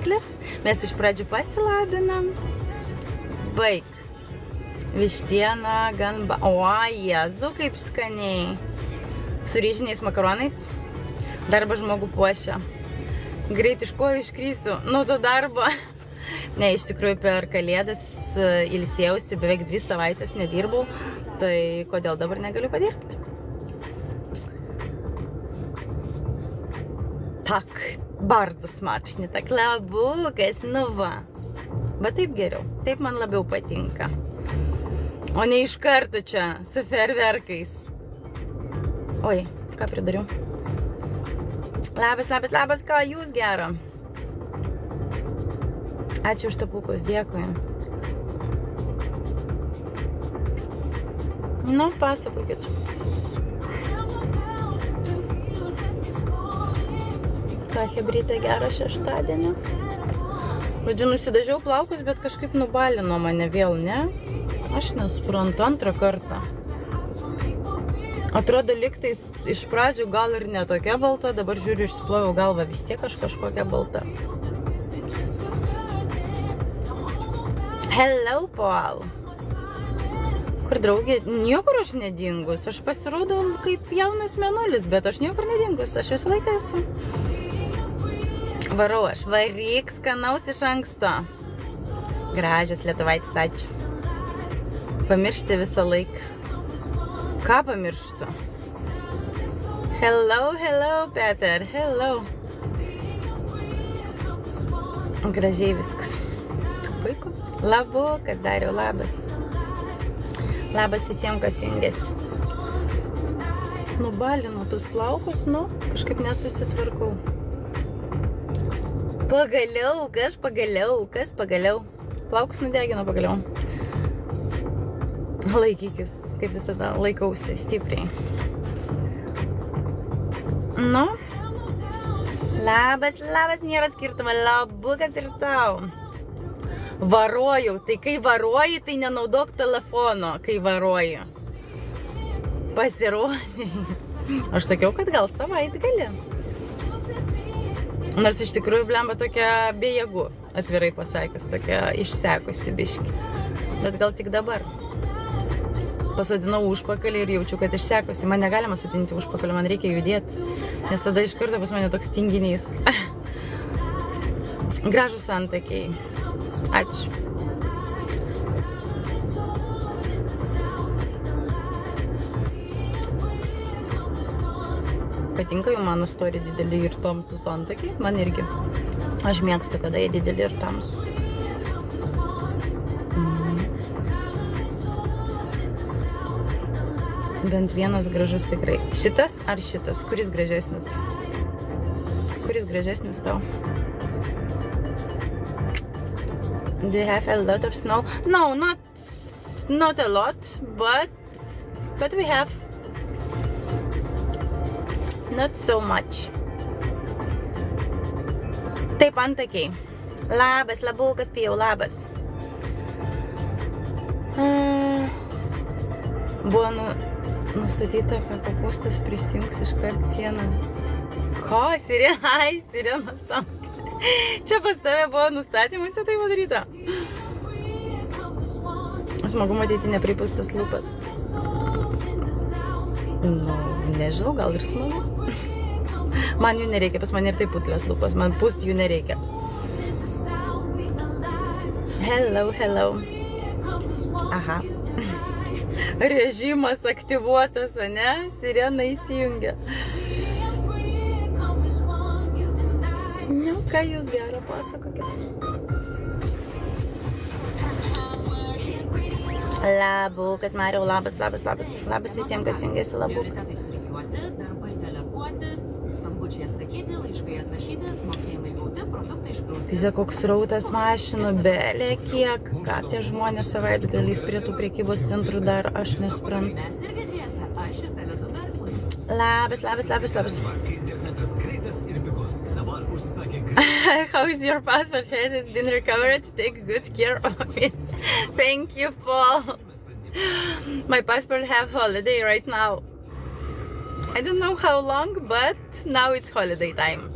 arklis. Mes iš pradžių pasilabinam. Baik. Vištiena, ganba. O, Jėzu, kaip skaniai. Su ryžiniais makaronais. Darbą žmogų puošia. Greit iš kojų iškrysiu. Nu, to darbo. Ne, iš tikrųjų per Kalėdas ilsėjausi, beveik 2 savaitės nedirbau. Tai kodėl dabar negaliu padirbti? Tak, bardzo smacznie, tak labukas, nu va. Bet taip geriau, taip man labiau patinka. O ne iš karto čia, su fejerverkais. Oi, ką pridariau? Labas, labas, labas, ką jūs gero? Ačiū už tapukus, dėkui. Nu, pasakokit. Ką, hebrytė, gerą šeštadienį. Vadžiu, nusidažiau plaukus, bet kažkaip nubalino mane vėl, ne? Aš nesuprantu, 2 kartą. Atrodo, lygtais iš pradžių gal ir ne tokia balta, dabar žiūriu, išsiploviau galvą, vis tiek kažkokia balta. Hello, Paul. Kur draugė? Niekur aš nedingus. Aš pasirodau kaip jaunas mėnulis, bet aš niekur nedingus. Aš visą laiką esu. Varau aš. Varyk skanaus iš anksto. Gražias lietuvaitis, ačiū. Pamiršti visą laiką. Ką pamirštu? Hello, hello, Peter. Hello. Gražiai viskas. Puiku. Labukas, Dariau, labas. Labas visiems, kas jungiasi. Nubalinu tus plaukus, nu, kažkaip nesusitvarkau. Pagaliau, kas pagaliau. Plaukus nudegino pagaliau. Laikykis, kaip visada, laikausi stipriai. Nu. Labas, labas, nėra skirtumo, labukas ir tau. Varoju, tai kai varoji, tai nenaudok telefono, kai varoji. Pasirodė. Aš sakiau, kad gal savaitgalį. Nors iš tikrųjų blemba tokia be jėgų, atvirai pasakius, tokia išsekusi biški. Bet gal tik dabar. Pasodinau užpakalį ir jaučiu, kad išsekusi. Man negalima sudinti užpakalį, man reikia judėti. Nes tada iš karto pas mane toks tinginys. Gražus santakiai. Ačiū. Patinka jau mano story dideli ir tamsūs antakiai. Man irgi. Aš mėgstu, kada jie dideli ir tamsūs. Bent vienas gražus tikrai. Šitas ar šitas? Kuris gražesnis? Kuris gražesnis tau? Do you have a lot of snow? No, not a lot, but we have. Not so much. Taip, antakiai. Labas, labukas, pijau, labas. Buvo nustatyta, kad kopūstas prisijungs iškart sieną. Ko? Sirenas tam. Čia pas tave buvo nustatymuose tai padaryta. Smagu matyti nepripūstas lūpas. Nu, nežinau, gal ir smagu. Man jų nereikia, pas man ir taip putlios lūpas, man pūst jų nereikia. Hello, hello. Aha. Režimas aktyvuotas, o ne? Sirena įsijungia. Nu, ką jūs gero pasakokit? Labukas, Mariau, labas, labas, labas. Labas visiems, kas jungiasi, labuk. Pizė, koks srautas mašinų, belė kiek. Ką tie žmonės savaitgaliais prie tų prekybos centrų dar, aš nesuprantu. Labas, labas, labas, labas. How is your passport? It has been recovered. Take good care of it. Thank you, Paul. My passport have holiday right now. I don't know how long, but now it's holiday time.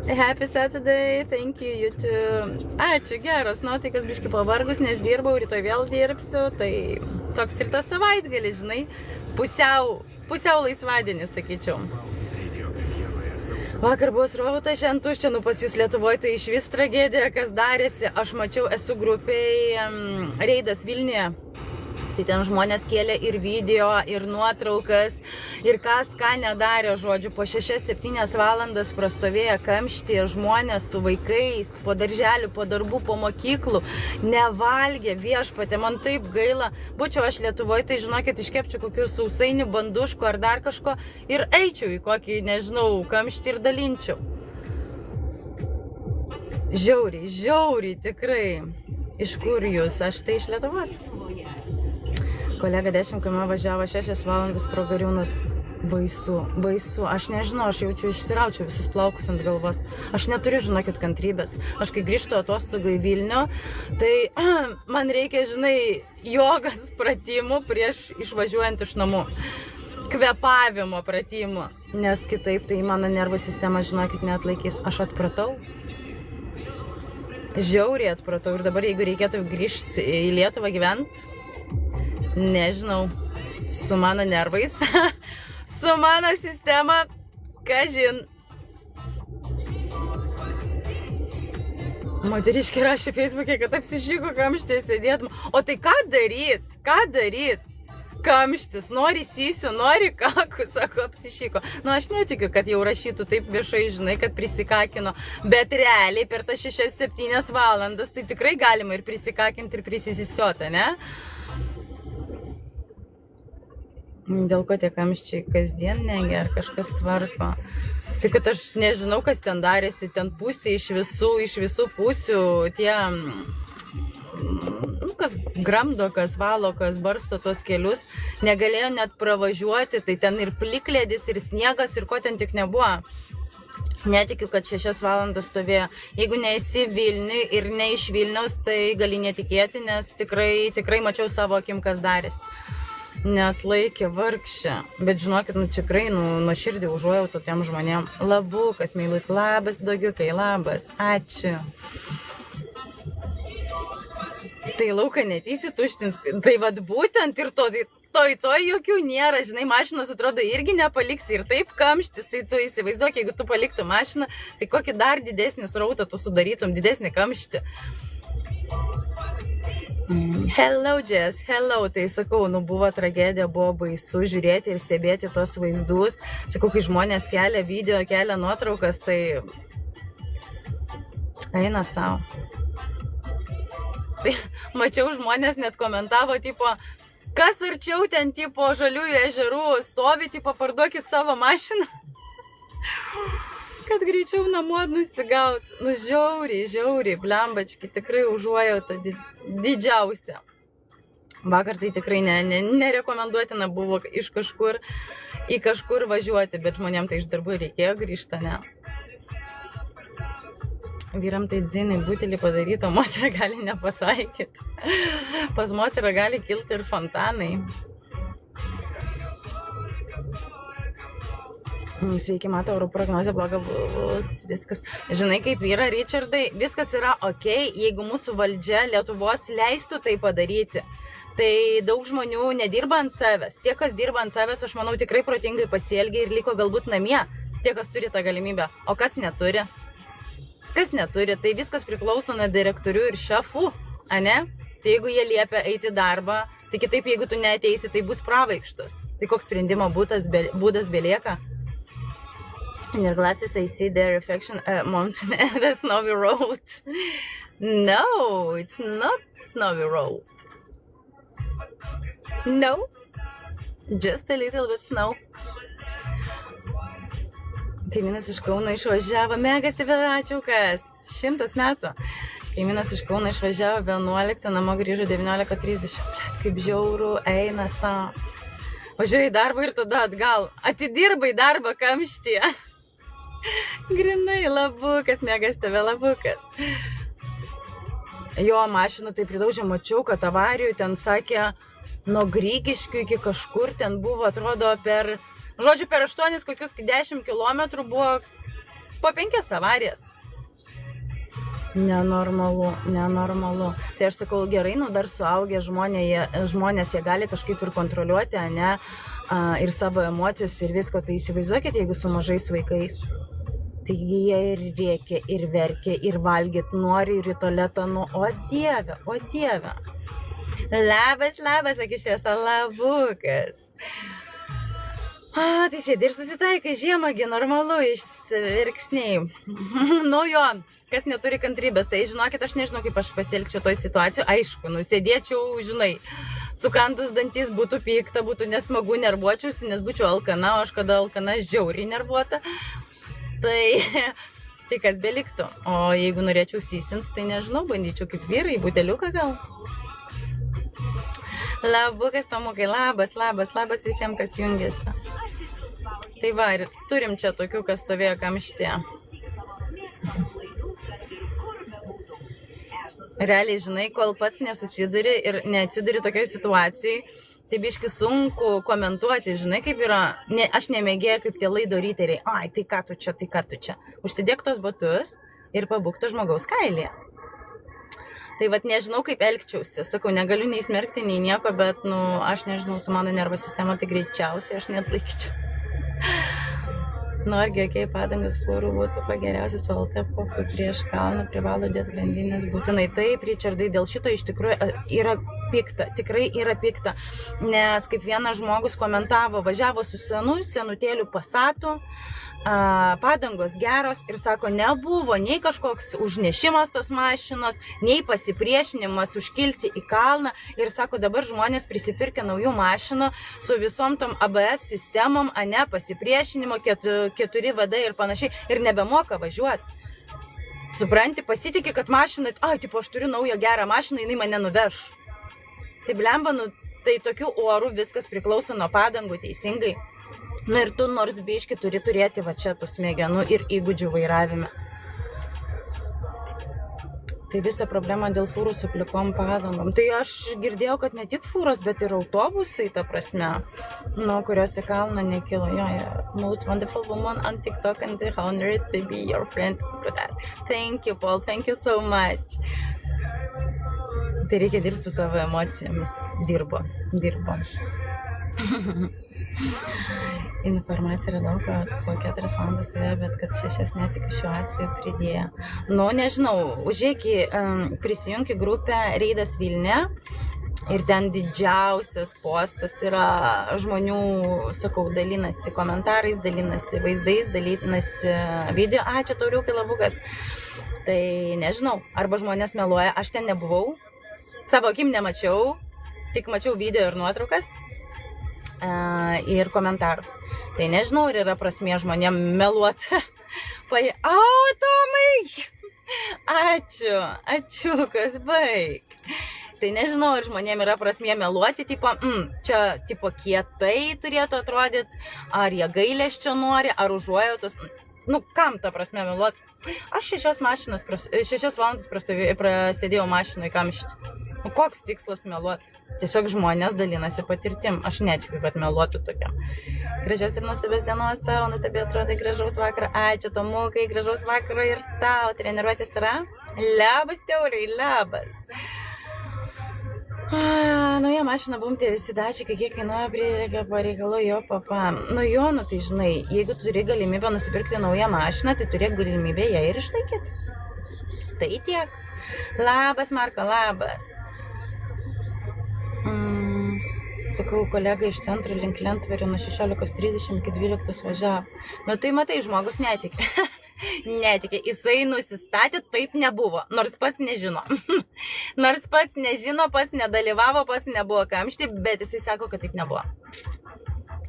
Happy Saturday, thank you, you too. Ačiū, geros nuotaikas, biškai pavargus, nes dirbau, rytoj vėl dirbsiu, tai toks ir tas savaitgalis, žinai, pusiau laisvadienis, sakyčiau. Vakar buvo srautas, šiandien tuščia, pas jūs Lietuvoje tai iš vis tragedija, kas darėsi. Aš mačiau, esu grupiai Reidas Vilniuje. Tai ten žmonės kėlė ir video, ir nuotraukas, ir kas ką nedarė, žodžiu, po 6-7 valandas prastovėję kamštyje žmonės su vaikais, po darželių, po darbų, po mokyklų, nevalgė, viešpatė, man taip gaila. Būčiau aš Lietuvoje, tai žinokit, iškepčiau kokių sausainių, banduškų ar dar kažko ir eičiau į kokį, nežinau, kamštį ir dalinčiau. Žiauriai, tikrai. Iš kur jūs? Aš tai iš Lietuvos. Kolega 10 km važiavo 6 valandas pro Gariūnus. Baisu. Aš nežinau, aš jaučiu, išsiraučiau visus plaukus ant galvos. Aš neturiu, žinokit, kantrybės. Aš kai grįžtu atostogų į Vilnių, tai man reikia, žinai, jogas pratimų prieš išvažiuojant iš namų. Kvėpavimo pratimų. Nes kitaip tai mano nervų sistema, žinokit, neatlaikys. Aš atpratau. Žiauriai atpratau. Ir dabar, jeigu reikėtų grįžti į Lietuvą gyventi, nežinau, su mano nervais, su mano sistema, kažin. Moteriškė rašė Facebook'e, kad apsišyko kamštį sėdėtum. O tai ką daryt? Kamštis, nori sysiu, nori kakų, sako, apsišyko. Aš netikiu, kad jau rašytų taip viešai, žinai, kad prisikakino. Bet realiai per tas 6-7 valandas tai tikrai galima ir prisikakinti, ir prisisisioti, ne? Dėl ko tie kamščiai kasdien negi, ar kažkas tvarko. Tai kad aš nežinau, kas ten darėsi, ten pūsti iš visų pusių, tie, kas gramdo, kas valo, kas barsto tos kelius, negalėjo net pravažiuoti, tai ten ir plikledis, ir sniegas, ir ko ten tik nebuvo. Netikiu, kad 6 valandas stovėjo. Jeigu neesi Vilniui ir ne iš Vilniaus, tai gali netikėti, nes tikrai mačiau savo akim, kas darėsi. Neatlaikė vargšė, bet žinokit, tikrai, nuoširdį užuojautą tiem žmonėm. Labukas, meilut, labas, dogiukai, labas, ačiū. Tai lauką netysi tuštins, tai vad būtent ir to jokių nėra, žinai, mašinos atrodo irgi nepaliksi ir taip kamštis, tai tu įsivaizduok, jeigu tu paliktum mašiną, tai kokį dar didesnį srautą tu sudarytum, didesnį kamštį. Hello, Jess, hello, tai sakau, buvo tragedija, buvo baisu žiūrėti ir stebėti tos vaizdus. Sakau, kai žmonės kelia video, kelia nuotraukas, tai eina savo. Tai mačiau, žmonės net komentavo, tipo, kas arčiau ten, tipo, Žaliųjų ežerų stovi, tipo, parduokit savo mašiną. Kad greičiau namo nusigaut. Žiauriai, blembački, tikrai užuojauta didžiausia. Vakar tai tikrai nerekomenduotina buvo iš kažkur į kažkur važiuoti, bet žmonėm tai iš darbų reikėjo grįžti, ne? Vyram tai dzinai butelį padaryto, moterą gali nepataikyti. Pas moterą gali kilti ir fontanai. Sveiki, matau, orų prognozė bloga bus, viskas. Žinai, kaip yra, Richardai, viskas yra ok, jeigu mūsų valdžia Lietuvos leistų tai padaryti. Tai daug žmonių nedirba ant savęs. Tie, kas dirba ant savęs, aš manau, tikrai protingai pasielgia ir liko galbūt namie. Tie, kas turi tą galimybę. O kas neturi? Tai viskas priklauso nuo direktorių ir šefų, ane? Tai jeigu jie liepia eiti į darbą, tai kitaip, jeigu tu neateisi, tai bus pravaikštus. Tai koks sprendimo būdas belieka? In your glasses, I see the reflection mountain and the snowy road. No, it's not snowy road. No, just a little bit snow. Kaimynas iš Kauno išvažiavo, megas tevelačiukas, 100 metų. Kaimynas iš Kauno išvažiavo 11, namo grįžo 19:30. Kaip žiauru, eina savo. Važiuoja į darbą ir tada atgal. Atidirbai darbą kamštyje. Grinai, labukas, megas tave labukas. Jo mašinų tai pridaužė, mačiau, kad avarijų ten sakė, nuo Grigiškių iki kažkur ten buvo, atrodo, per 8 kokius 10 kilometrų buvo po 5 avarijas. Nenormalu. Tai aš sakau, gerai, dar suaugę žmonės, jie gali kažkaip ir kontroliuoti, ne, ir savo emocijas ir visko. Tai įsivaizduokit, jeigu su mažais vaikais. Taigi jie ir rėkia, ir verkia, ir valgyt nori, ir į tualetą, o dieve. Labas, akišėsa, labukas. Tai sėdi ir susitaikai, žiemagi, normalu, išsivirksniai. Jo, kas neturi kantrybės, tai žinokit, aš nežinau, kaip aš pasielgčiau toj situacijoj. Aišku, sėdėčiau, žinai, sukandus dantis, būtų pikta, būtų nesmagu, nervuočiausi, nes būčiau alkana, o aš kada alkana, žiauriai nervuota. Tai kas beliktų. O jeigu norėčiau sysint, tai nežinau, bandyčiau kaip vyrai, buteliuką gal. Labukas, Tomukai, labas visiems, kas jungiasi. Tai va, ir turim čia tokių, kas stovėjo kamštyje. Realiai, žinai, kol pats nesusiduri ir neatsiduri tokioj situacijai, tai biški sunku komentuoti, žinai, kaip yra, aš nemėgėju kaip tie laido ryteriai, tai ką tu čia. Užsidėk tos batus ir pabūk to žmogaus kailį. Tai vat nežinau, kaip elgčiausi, sakau, negaliu nei smerkti, nei nieko, bet, aš nežinau, su mano nervo sistema, tai greičiausiai aš neatlaikčiau. Argi, jokiai padangas fūrų būtų pageriausias Soltepo, kai prieš kalną privalo dėti grandinės būtinai. Taip, Richardai, dėl šito iš tikrųjų yra pikta, tikrai yra pikta, nes kaip vienas žmogus komentavo, važiavo su senutėliu Passatu, padangos geros ir sako, nebuvo nei kažkoks užnešimas tos mašinos, nei pasipriešinimas užkilti į kalną ir sako, dabar žmonės prisipirkę naujų mašinų su visom tom ABS sistemom, pasipriešinimo, 4 VD ir panašiai ir nebemoka važiuoti. Supranti, pasitikė, kad mašinai, aš turiu naują gerą mašiną, jinai mane nuveš. Tai blemba, tai tokių orų viskas priklauso nuo padangų teisingai. Ir tu nors biški turi turėti va čia tų smegenų ir įgūdžių vairavime. Tai visa problema dėl fūrų su plikom padangom. Tai aš girdėjau, kad ne tik fūros, bet ir autobusai, ta prasme, kurios į kalną nekilo. Most wonderful woman on TikTok and the honored to be your friend. Thank you, Paul. Thank you so much. Tai reikia dirbti su savo emocijomis. Dirbo. Informacija yra daug, kad po 4 valandas tave, bet kad 6 netikiu šiuo atveju pridėjo. Nežinau, užėki, prisijunki grupę Reidas Vilniuje ir ten didžiausias postas yra žmonių, sakau, dalinasi komentarais, dalinasi vaizdais, dalinasi video. Čia tauriukai labukas. Tai nežinau, arba žmonės meluoja, aš ten nebuvau, savo akim nemačiau, tik mačiau video ir nuotraukas. Ir komentarus. Tai nežinau, ar yra prasmė žmonėm meluoti. Tomai! Ačiū, kas baig. Tai nežinau, ar žmonėm yra prasmė meluoti, čia kietai turėtų atrodyti, ar jie gailesčio nori, ar užuojautos. Kam ta prasme meluoti? Aš 6 valandas prasėdėjau mašinoje kamšti. Koks tikslas meluoti? Tiesiog žmonės dalinasi patirtim. Aš netikiu, kad meluotų tokiam. Gražios ir nuostabios dienos tau, nuostabiai atrodai, gražaus vakaro. Ačiū, Tomukai, gražaus vakaro ir tau. Treniruotės yra? Labas, Teuriai, labas. Nauja mašina bumtė visi dačiai, kiek kainuoja prireikia pareikalo jo papa. Tai žinai, jeigu turi galimybę nusipirkti naują mašiną, tai turi galimybę ją ir išlaikyti. Tai tiek. Labas, Marko, labas. Sakau, kolega iš centro link Lentvario nuo 16:30 iki 12 važiavo. Tai matai, žmogus netikė. Netikė. Jisai nusistatė, taip nebuvo. Nors pats nežino. Pats nedalyvavo, pats nebuvo kamšti, bet jisai sako, kad taip nebuvo.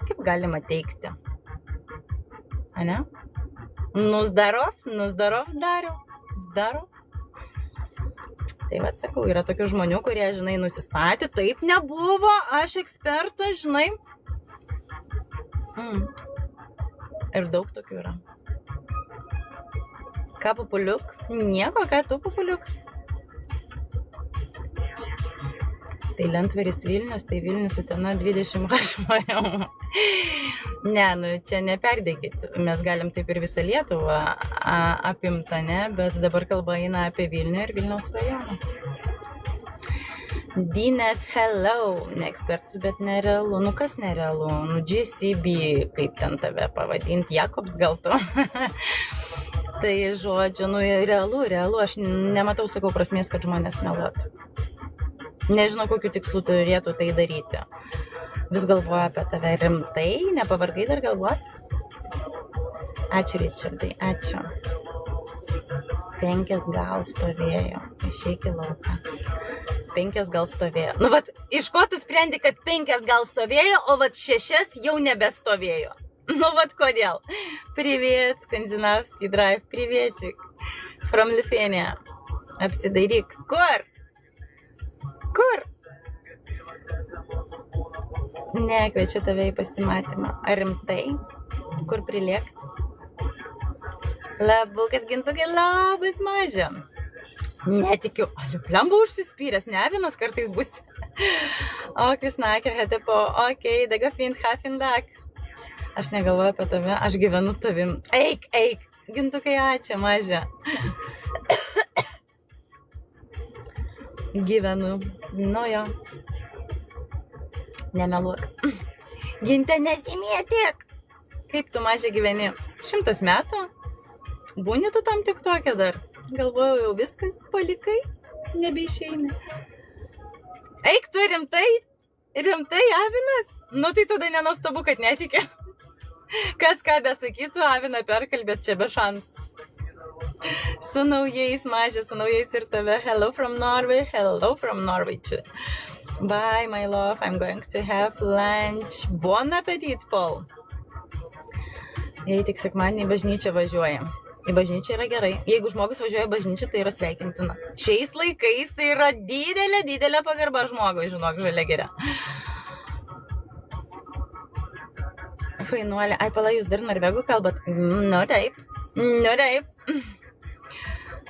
Kaip galima teikti? Ane? Nuzdarov, Dariau. Zdarov. Tai va, sakau, yra tokių žmonių, kurie, žinai, nusistatė, taip nebuvo, aš ekspertas, žinai. Ir daug tokių yra. Ką Pupuliuk? Nieko, ką tu Pupuliuk? Tai Lentvaris Vilnius, tai Vilnius Utena 20 HM. Ne, nu čia neperdėkit, mes galim taip ir visą Lietuvą apimtą, ne, bet dabar kalba eina apie Vilnių ir Vilniaus rajoną. Dynės, hello, ne ekspertas, bet nerealu. Nu kas nerealu? Nu GCB, kaip ten tave pavadinti, Jakobs gal tu? Tai žodžiu, nu realu, aš nematau, sakau, prasmės, kad žmonės meluotų. Nežinau, kokiu tikslu turėtų tai daryti. Vis galvoju apie tave rimtai, nepavargai dar galvoti? Ačiū, Richardai, ačiū. 5 gal stovėjo, išeik į lauką. 5 gal stovėjo. Nu, vat, iš ko tu sprendi, kad 5 gal stovėjo, o vat 6 jau nebestovėjo? Nu, vat kodėl? Привет, Skandinavski drive, privetik. From Lithuania. Apsidairyk. Kur? Nekviečiu tave į pasimatymą. Ar rimtai? Kur prilėkti? Labukas, gintukai, labas mažia. Netikiu. Liubliamba užsispyręs, ne vienas kartais bus. Ok, snacker, hete po. Ok, daga fint, hafin dak. Aš negalvoju apie tave, aš gyvenu tavim. Eik. Gintukai, ačiū, mažia. Gyvenu. Nu jo. Nemeluok. Ginte, nesimėtik. Kaip tu, mažia, gyveni? 100 metų? Būni tu tam tik tokia dar? Galvojau, jau viskas palikai, nebeišeina. Eik tu rimtai, Avinas? Nu tai tada nenuostabu, kad netikė. Kas ką besakytų, Aviną perkalbėt čia be šansų. Su naujais, mažia, su naujais ir tave. Hello from Norway too. Bye, my love, I'm going to have lunch. Bon appetit, Paul. Jei tik sekmadienį į bažnyčią važiuoja. Į bažnyčią yra gerai. Jeigu žmogus važiuoja į bažnyčią, tai yra sveikintina. Šiais laikais tai yra didelė pagarba žmogui, žinok, žalia geria. Fainuolė. Ai, pala, jūs dar norvegų kalbat? Nu, taip.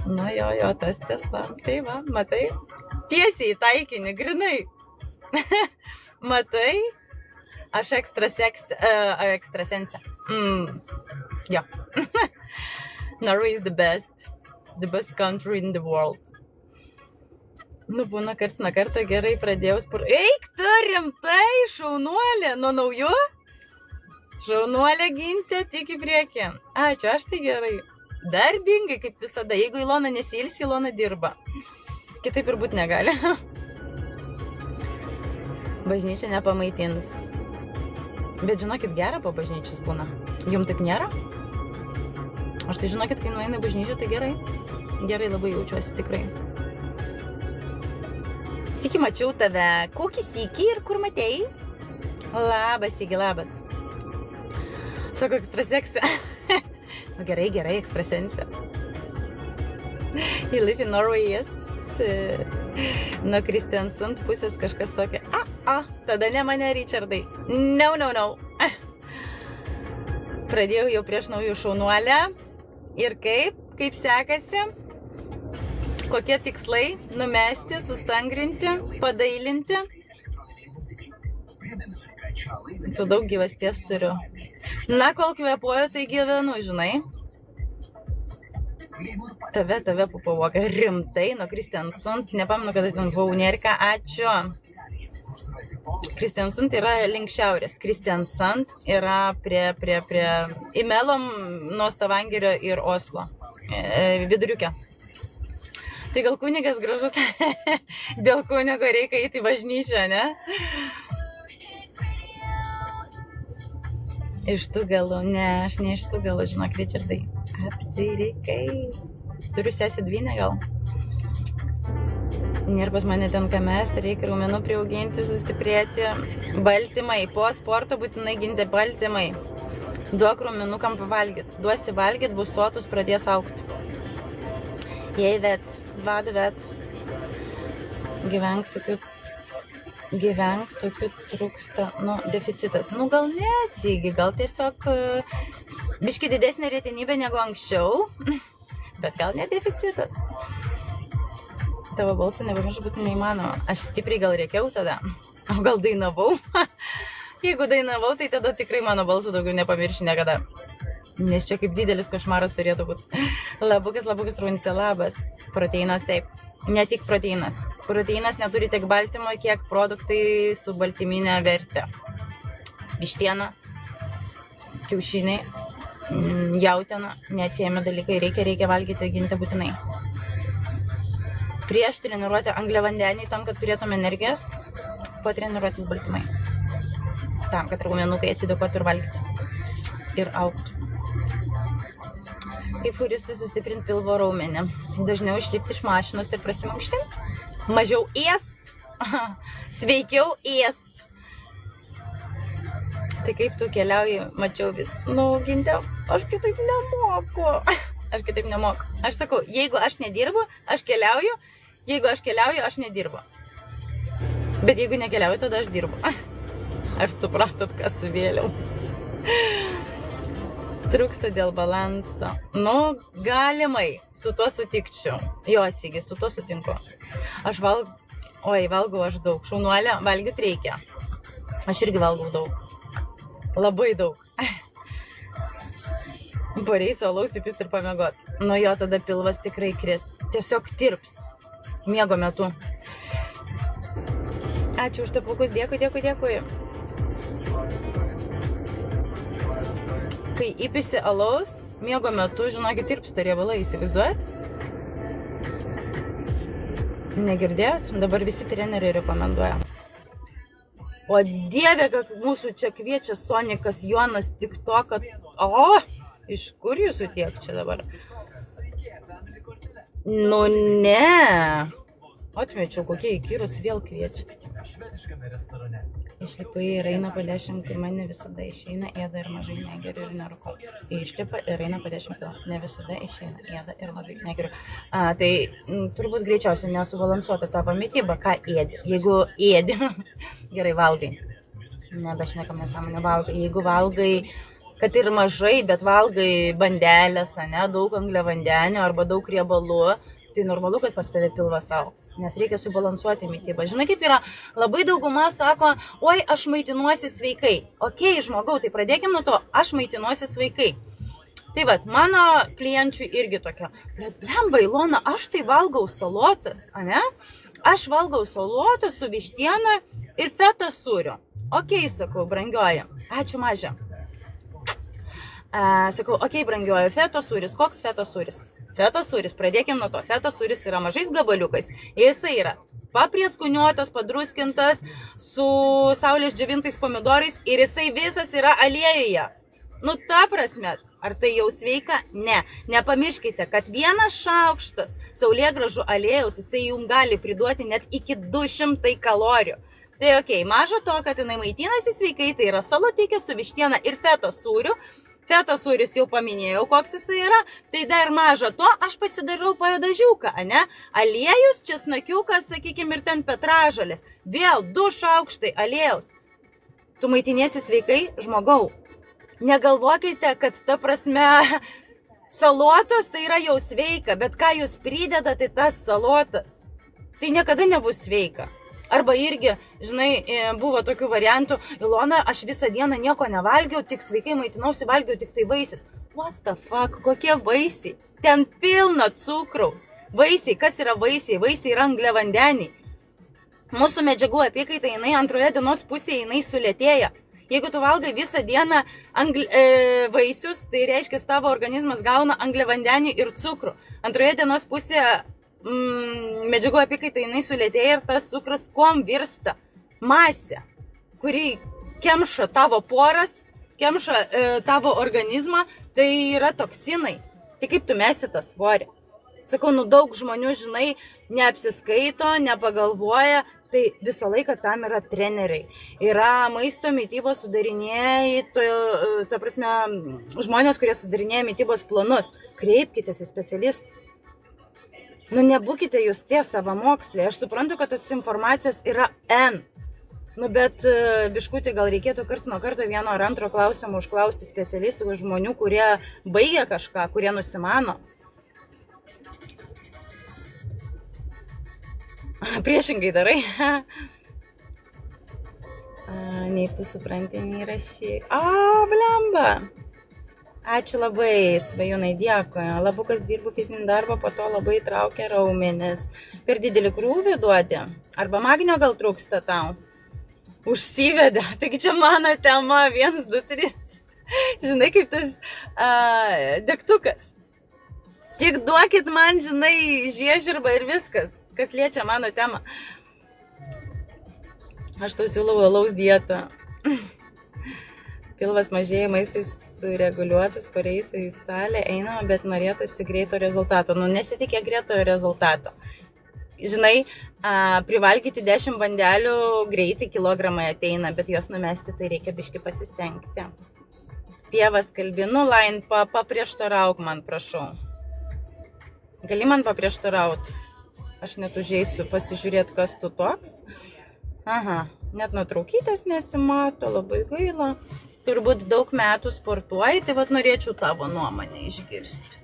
Nu, jo, tas tiesa. Tai va, matai? Tiesiai į taikinį, grinai. Matai? Aš ekstrasensė. Jo. Norway is the best country in the world. Nu, būna karts nuo karto gerai pradėjau Eik, tu rimtai, šaunuolė, nuo naujų? Šaunuolė Ginte, tik į priekį. Ačiū, aš tai gerai. Darbingai, kaip visada. Jeigu Ilona nesiilsi, Ilona dirba. Kitaip ir būt negali. Bažnyčia nepamaitins. Bet žinokit, gera po bažnyčios būna. Jum taip nėra? Aš tai žinokit, kai nueinu į bažnyčią, tai gerai. Gerai labai jaučiuosi, tikrai. Sykį mačiau tave. Kokį sykį ir kur matei? Labas, Sykį, labas. Sako, ekstraseksė. Gerai, ekstrasensė. You live in Norway, yes. Nuo Kristiansund pusės kažkas tokia. Tada ne mane, Richardai. No. Pradėjau jau prieš naujų šaunuolę. Ir kaip sekasi? Kokie tikslai? Numesti, sustangrinti, padailinti. Tu daug gyvasties turiu. Na, kol kvepuoju, tai gyvenu, žinai. Tave pupavoka rimtai nuo Kristiansund. Nepamenu, kada ten buvau. Nerika, ačiū. Kristiansund yra link šiaurės. Kristiansund yra prie Imelom nuo Stavangerio ir Oslo. Viduriuke. Tai gal kunigas gražus? Dėl kunigo reikia eiti į bažnyčią, ne? Iš tų galų, ne, aš ne iš tų galų, žinok, Richardai. Apsireikai. Turiu sesę dvynę gal. Ir pas mane ten ką mesti, reikia raumenų priauginti, sustiprėti. Baltymai, po sporto būtinai ginti baltymai. Duok raumenukam pavalgyt. Duosi valgyt, bus sotus, pradės augti. Jei vet. Gyvenk tokiu trūksta, deficitas. Gal nesigi, gal tiesiog biški didesnė retenybė negu anksčiau, bet gal ne deficitas. Tavo balsą nepamiršti būtų neįmanoma. Aš stipriai gal rėkiau tada, o gal dainavau. Jeigu dainavau, tai tada tikrai mano balsų daugiau nepamirši niekada. Nes čia kaip didelis košmaras turėtų būti. Labukas, Runicė, labas. Proteinas, taip. Ne tik proteinas. Proteinas neturi tiek baltymo, kiek produktai su baltyminė vertė. Vištiena, kiaušiniai, jautiena, neatsiejami dalykai. Reikia valgyti, ginti būtinai. Prieš treniruotę angliavandenį tam, kad turėtume energijos, po treniruotės baltymai. Tam, kad raumenukai atsidėkotų ir valgyti. Ir augtų. Kaip furistai sustiprinti pilvo raumenį. Dažniau išlipti iš mašinos ir prasimankštinti. Mažiau ėst. Sveikiau ėst. Tai kaip tu keliauji, mačiau vis. Ginte, aš kitaip nemoku. Aš sakau, jeigu aš nedirbu, aš keliauju. Jeigu aš keliauju, aš nedirbu. Bet jeigu nekeliauju, tada aš dirbu. Ar supratot, ką suvėliau? Trūksta dėl balanso. Galimai. Su tuo sutikčiau. Jo, Sigi, su tuo sutinku. Aš valgau aš daug. Šaunuolė, valgyt reikia. Aš irgi valgau daug. Labai daug. Pareisiu alaus įpist ir pamiegot. Nuo jo tada pilvas tikrai kris. Tiesiog tirps. Miego metu. Ačiū už tapukus. Dėkui. Kai įpisi alaus, miego metu, žinokit, tirpsta riebalai, įsivaizduojat? Negirdėjot? Dabar visi treneriai rekomenduoja. O Dieve, kad mūsų čia kviečia Sonikas Jonas tik to, kad... Iš kur jūsų tiek čia dabar? Ne. Atmečiau, kokie įkyrus vėl kviečia. Išlipa ir eina po 10 km, ne visada išeina, ėda ir mažai negeriu ir nerūkau. Išlipa ir eina po 10 km, ne visada išeina, ėda ir mažai negeriu. Tai turbūt greičiausiai nesubalansuota tavo mityba, ką ėdi. Jeigu ėdi, gerai valgai. Nebešnekam nesąmonę valgai. Jeigu valgai, kad ir mažai, bet valgai bandelės, daug angliavandenių arba daug riebalų, tai normalu, kad pas tave pilvas augs, nes reikia subalansuoti mitybą. Žinai, kaip yra, labai dauguma sako, oi, aš maitinuosi sveikai. Okei, žmogau, tai pradėkim nuo to, aš maitinuosi sveikai. Tai vat, mano klienčių irgi tokia, bet blemba, Ilona, aš tai valgau salotas, Aš valgau salotas su vištiena ir feta sūriu. Okei, sakau, brangioji, ačiū mažia. Sakau, brangioji, feta sūris. Koks feta sūris? Feta sūris, pradėkim nuo to. Feta sūris yra mažais gabaliukais. Jisai yra paprieskuniuotas, padruskintas, su saulės džiovintais pomidorais ir jisai visas yra aliejuje. Ta prasme, ar tai jau sveika? Ne. Nepamirškite, kad vienas šaukštas saulėgrąžų aliejaus jisai jums gali priduoti net iki 200 kalorijų. Tai maža to, kad jinai maitinasi sveikai, tai yra salotikė su vištiena ir feta sūriu. Feta sūris jau paminėjau, koks jisai yra, tai dar maža to, aš pasidarau padažiuką, Aliejus, česnakiukas, sakykime, ir ten petražalės. Vėl 2 šaukštai aliejaus. Tu maitiniesi sveikai, žmogau. Negalvokite, kad ta prasme salotos tai yra jau sveika, bet ką jūs pridedate į tas salotas, tai niekada nebus sveika. Arba irgi, žinai, buvo tokių variantų, Ilona, aš visą dieną nieko nevalgiau, tik sveikai maitinausi, valgiau tik tai vaisius. What the fuck, kokie vaisiai? Ten pilna cukraus. Vaisiai, kas yra vaisiai? Vaisiai yra angliavandeniai. Mūsų medžiagų apykaita, jinai antroje dienos pusėje, jinai sulėtėja. Jeigu tu valgai visą dieną vaisius, tai reiškia, tavo organizmas gauna angliavandenį ir cukrų. Antroje dienos pusėje medžiagų apykaita jinai sulėtėja ir tas cukrus kuom virsta? Masė, kuri kemša tavo poras, kemša tavo organizmą, tai yra toksinai. Tai kaip tu mesi tą svorį? Sakau, daug žmonių, žinai, neapsiskaito, nepagalvoja, tai visą laiką tam yra treneriai. Yra maisto mitybos sudarinėjai, ta prasme, žmonės, kurie sudarinėja mitybos planus. Kreipkitės į specialistus. Nebūkite jūs tie savamoksliai. Aš suprantu, kad tos informacijos yra N. Bet biškutį gal reikėtų karts nuo karto vieno ar antro klausimų užklausti specialistų, žmonių, kurie baigia kažką, kurie nusimano. Priešingai darai. Nei tu supranti, nei rašyk. Blemba. Ačiū labai, Svajūnai, dėkui. Labukas dirbu fizinį darbą, po to labai traukia raumenis. Per didelį krūvį duodi? Arba magnio gal trūksta tau? Užsivedė. Taigi čia mano tema 1, 2, 3. Žinai, kaip tas degtukas. Tik duokit man, žinai, žiežirbą ir viskas, kas liečia mano temą. Aš tau siūlau alaus dietą. Pilvas mažėja, maistais sureguliuotas, pareisi į salę, einama, bet norėtųsi greito rezultato. Nesitikė greito rezultato. Žinai, privalgyti 10 bandelių greitai kilogramai ateina, bet jos numesti tai reikia biški pasistengti. Pievas kalbinu, Lain, paprieštarauk man, prašau. Gali man paprieštaraut? Aš net užeisiu pasižiūrėti, kas tu toks. Aha, net nuotraukytės nesimato, labai gaila. Turbūt daug metų sportuoji, tai vat norėčiau tavo nuomonę išgirsti.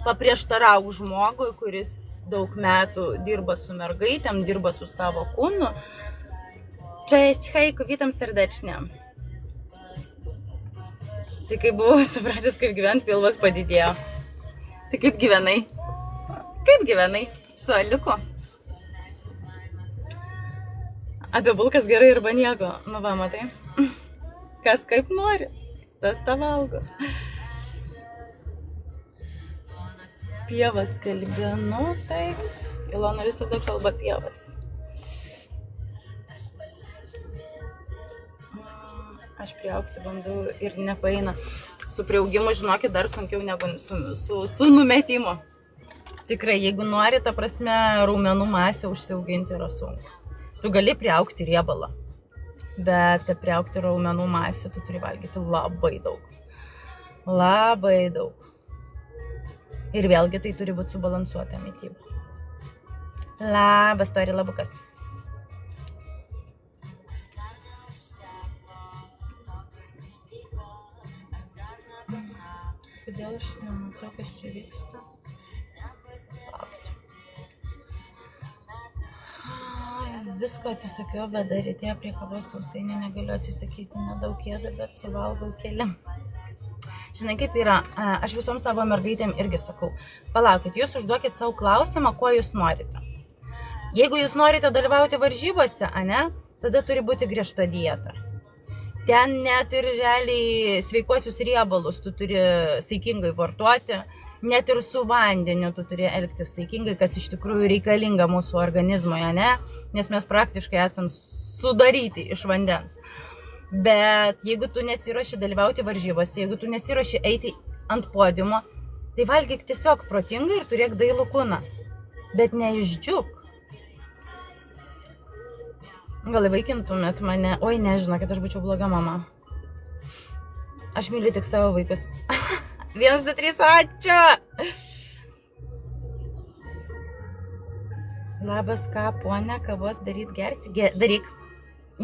Paprieštarauk žmogui, kuris daug metų dirba su mergaitėm, dirba su savo kūnu. Cześć, hejku, witam serdecznie. Tai kai buvau supratęs, kaip gyvent, pilvas padidėjo. Tai kaip gyvenai? Kaip gyvenai? Su aliuku? Apie bulkas gerai arba nieko. Nu va, matai. Kas kaip nori, tas tą valgo. Pievas kalbinu, tai Ilona visada kalba pievas. Aš priaugti bandau ir nepaeina. Su priaugimu, žinokit, dar sunkiau negu su numetimu. Tikrai, jeigu nori, ta prasme, raumenų masę užsiauginti yra sunku. Tu gali priaugti riebalą. Bet priaugti raumenų masę, tu turi valgyti labai daug. Labai daug. Ir vėlgi tai turi būti subalansuota mityba. Labas, Tori Labukas. Kodėl aš nematau, kas čia vyksta? Visko atsisakiau, bet dar ryte prie kavos sausainio negaliu atsisakyti, nedaug ėdu, bet suvalgau keli. Žinai, kaip yra, aš visom savo mergaitėm irgi sakau, palaukit, jūs užduokit savo klausimą, ko jūs norite. Jeigu jūs norite dalyvauti varžybose, tada turi būti griežta dieta. Ten net ir realiai sveikuosius riebalus tu turi saikingai vartoti. Net ir su vandeniu tu turi elgtis saikingai, kas iš tikrųjų reikalinga mūsų organizmoje, nes mes praktiškai esam sudaryti iš vandens. Bet jeigu tu nesiruoši dalyvauti varžybose, jeigu tu nesiruoši eiti ant podiumo, tai valgyk tiesiog protingai ir turėk dailų kūną. Bet neišdžiuk. Gal įvaikintumėt mane? Oi, nežinau, kad aš būčiau bloga mama. Aš myliu tik savo vaikus. 1, 2, 3, ačiū! Labas, ką, ponia, kavos daryt gersi? Daryk.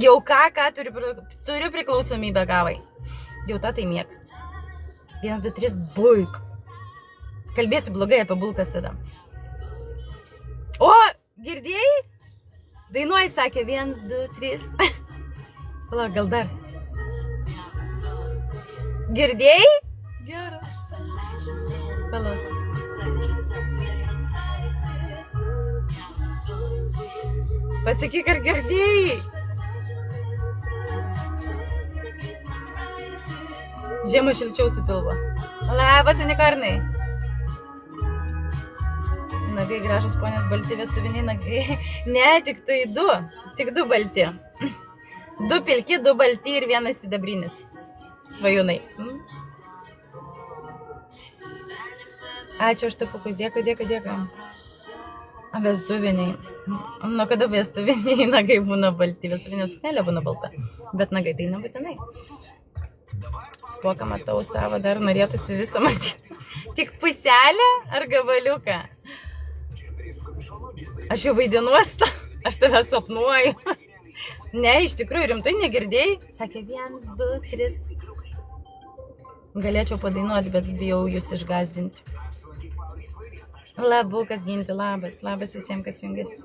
Jau ką, turiu priklausomybę kavai. Jau tą tai mėgstu. 1, 2, 3, bulk. Kalbėsiu blogai apie bulkas tada. O, girdėjai? Dainuoji, sakė 1, 2, 3. Palauk, gal dar. Girdėjai? Gerai. Palauk. Pasakyk, ar girdėjai? Žiemą šilčiau su pilvo. Labas, unikarnai. Nagai gražus, ponios, balti vestuviniai nagai. Ne, tik tai 2. Tik 2 balti. 2 pilki, 2 balti ir 1 sidabrinis. Svajūnai. Ačiū už tapukus, dėkui. Vestuviniai. Nuo kada vestuviniai nagai būna balti? Vestuvinė suknelė būna balta, bet nagai tai nebūtinai. Spoką matau savo, dar norėtųsi visą matyti. Tik puselę ar gabaliuką? Aš jau vaidinuostu, aš tave sapnuoju. Ne, iš tikrųjų, rimtai negirdėjai? Sakė 1, 2, 3. Galėčiau padainuoti, bet bijau jūs išgazdinti. Labukas ginti, labas visiems, kas jungiasi.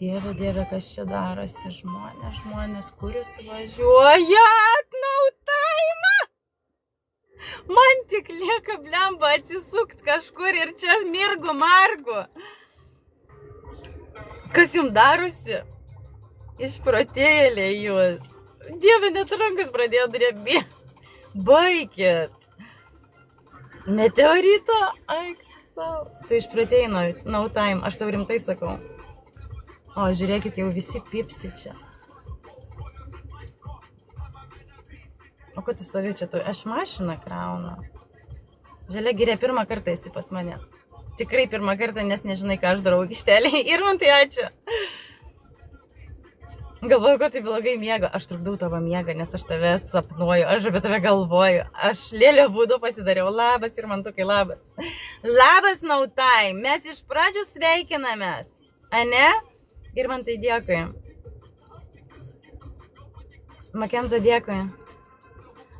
Dieve, dieve, kas čia darosi, žmonės, kur jūs važiuojat, nautaimą! Man tik lieka blemba atsisukt kažkur ir čia mirgu margu. Kas jums darosi? Išprotėlė jūs. Dieve, net rankas pradėjo drebėti. Baikit. Meteorito, aik savo. Tu išprotėjai, no time, aš tau rimtai sakau. O, žiūrėkit, jau visi pipsi čia. O ko tu stovi čia? Aš mašiną kraunu. Žalia girė, pirmą kartą esi pas mane. Tikrai pirmą kartą, nes nežinai, ką aš darau aikštelėje. Ir man tai ačiū. Galvoju, kad tai blogai miega. Aš trukdau tavo miegą, nes aš tave sapnuoju, aš apie tave galvoju. Aš lėlio būdu pasidariau. Labas ir man tokai labas. Labas, no time. Mes iš pradžių sveikinamės. Ane? Ir man tai dėkui. Makenzo, dėkui.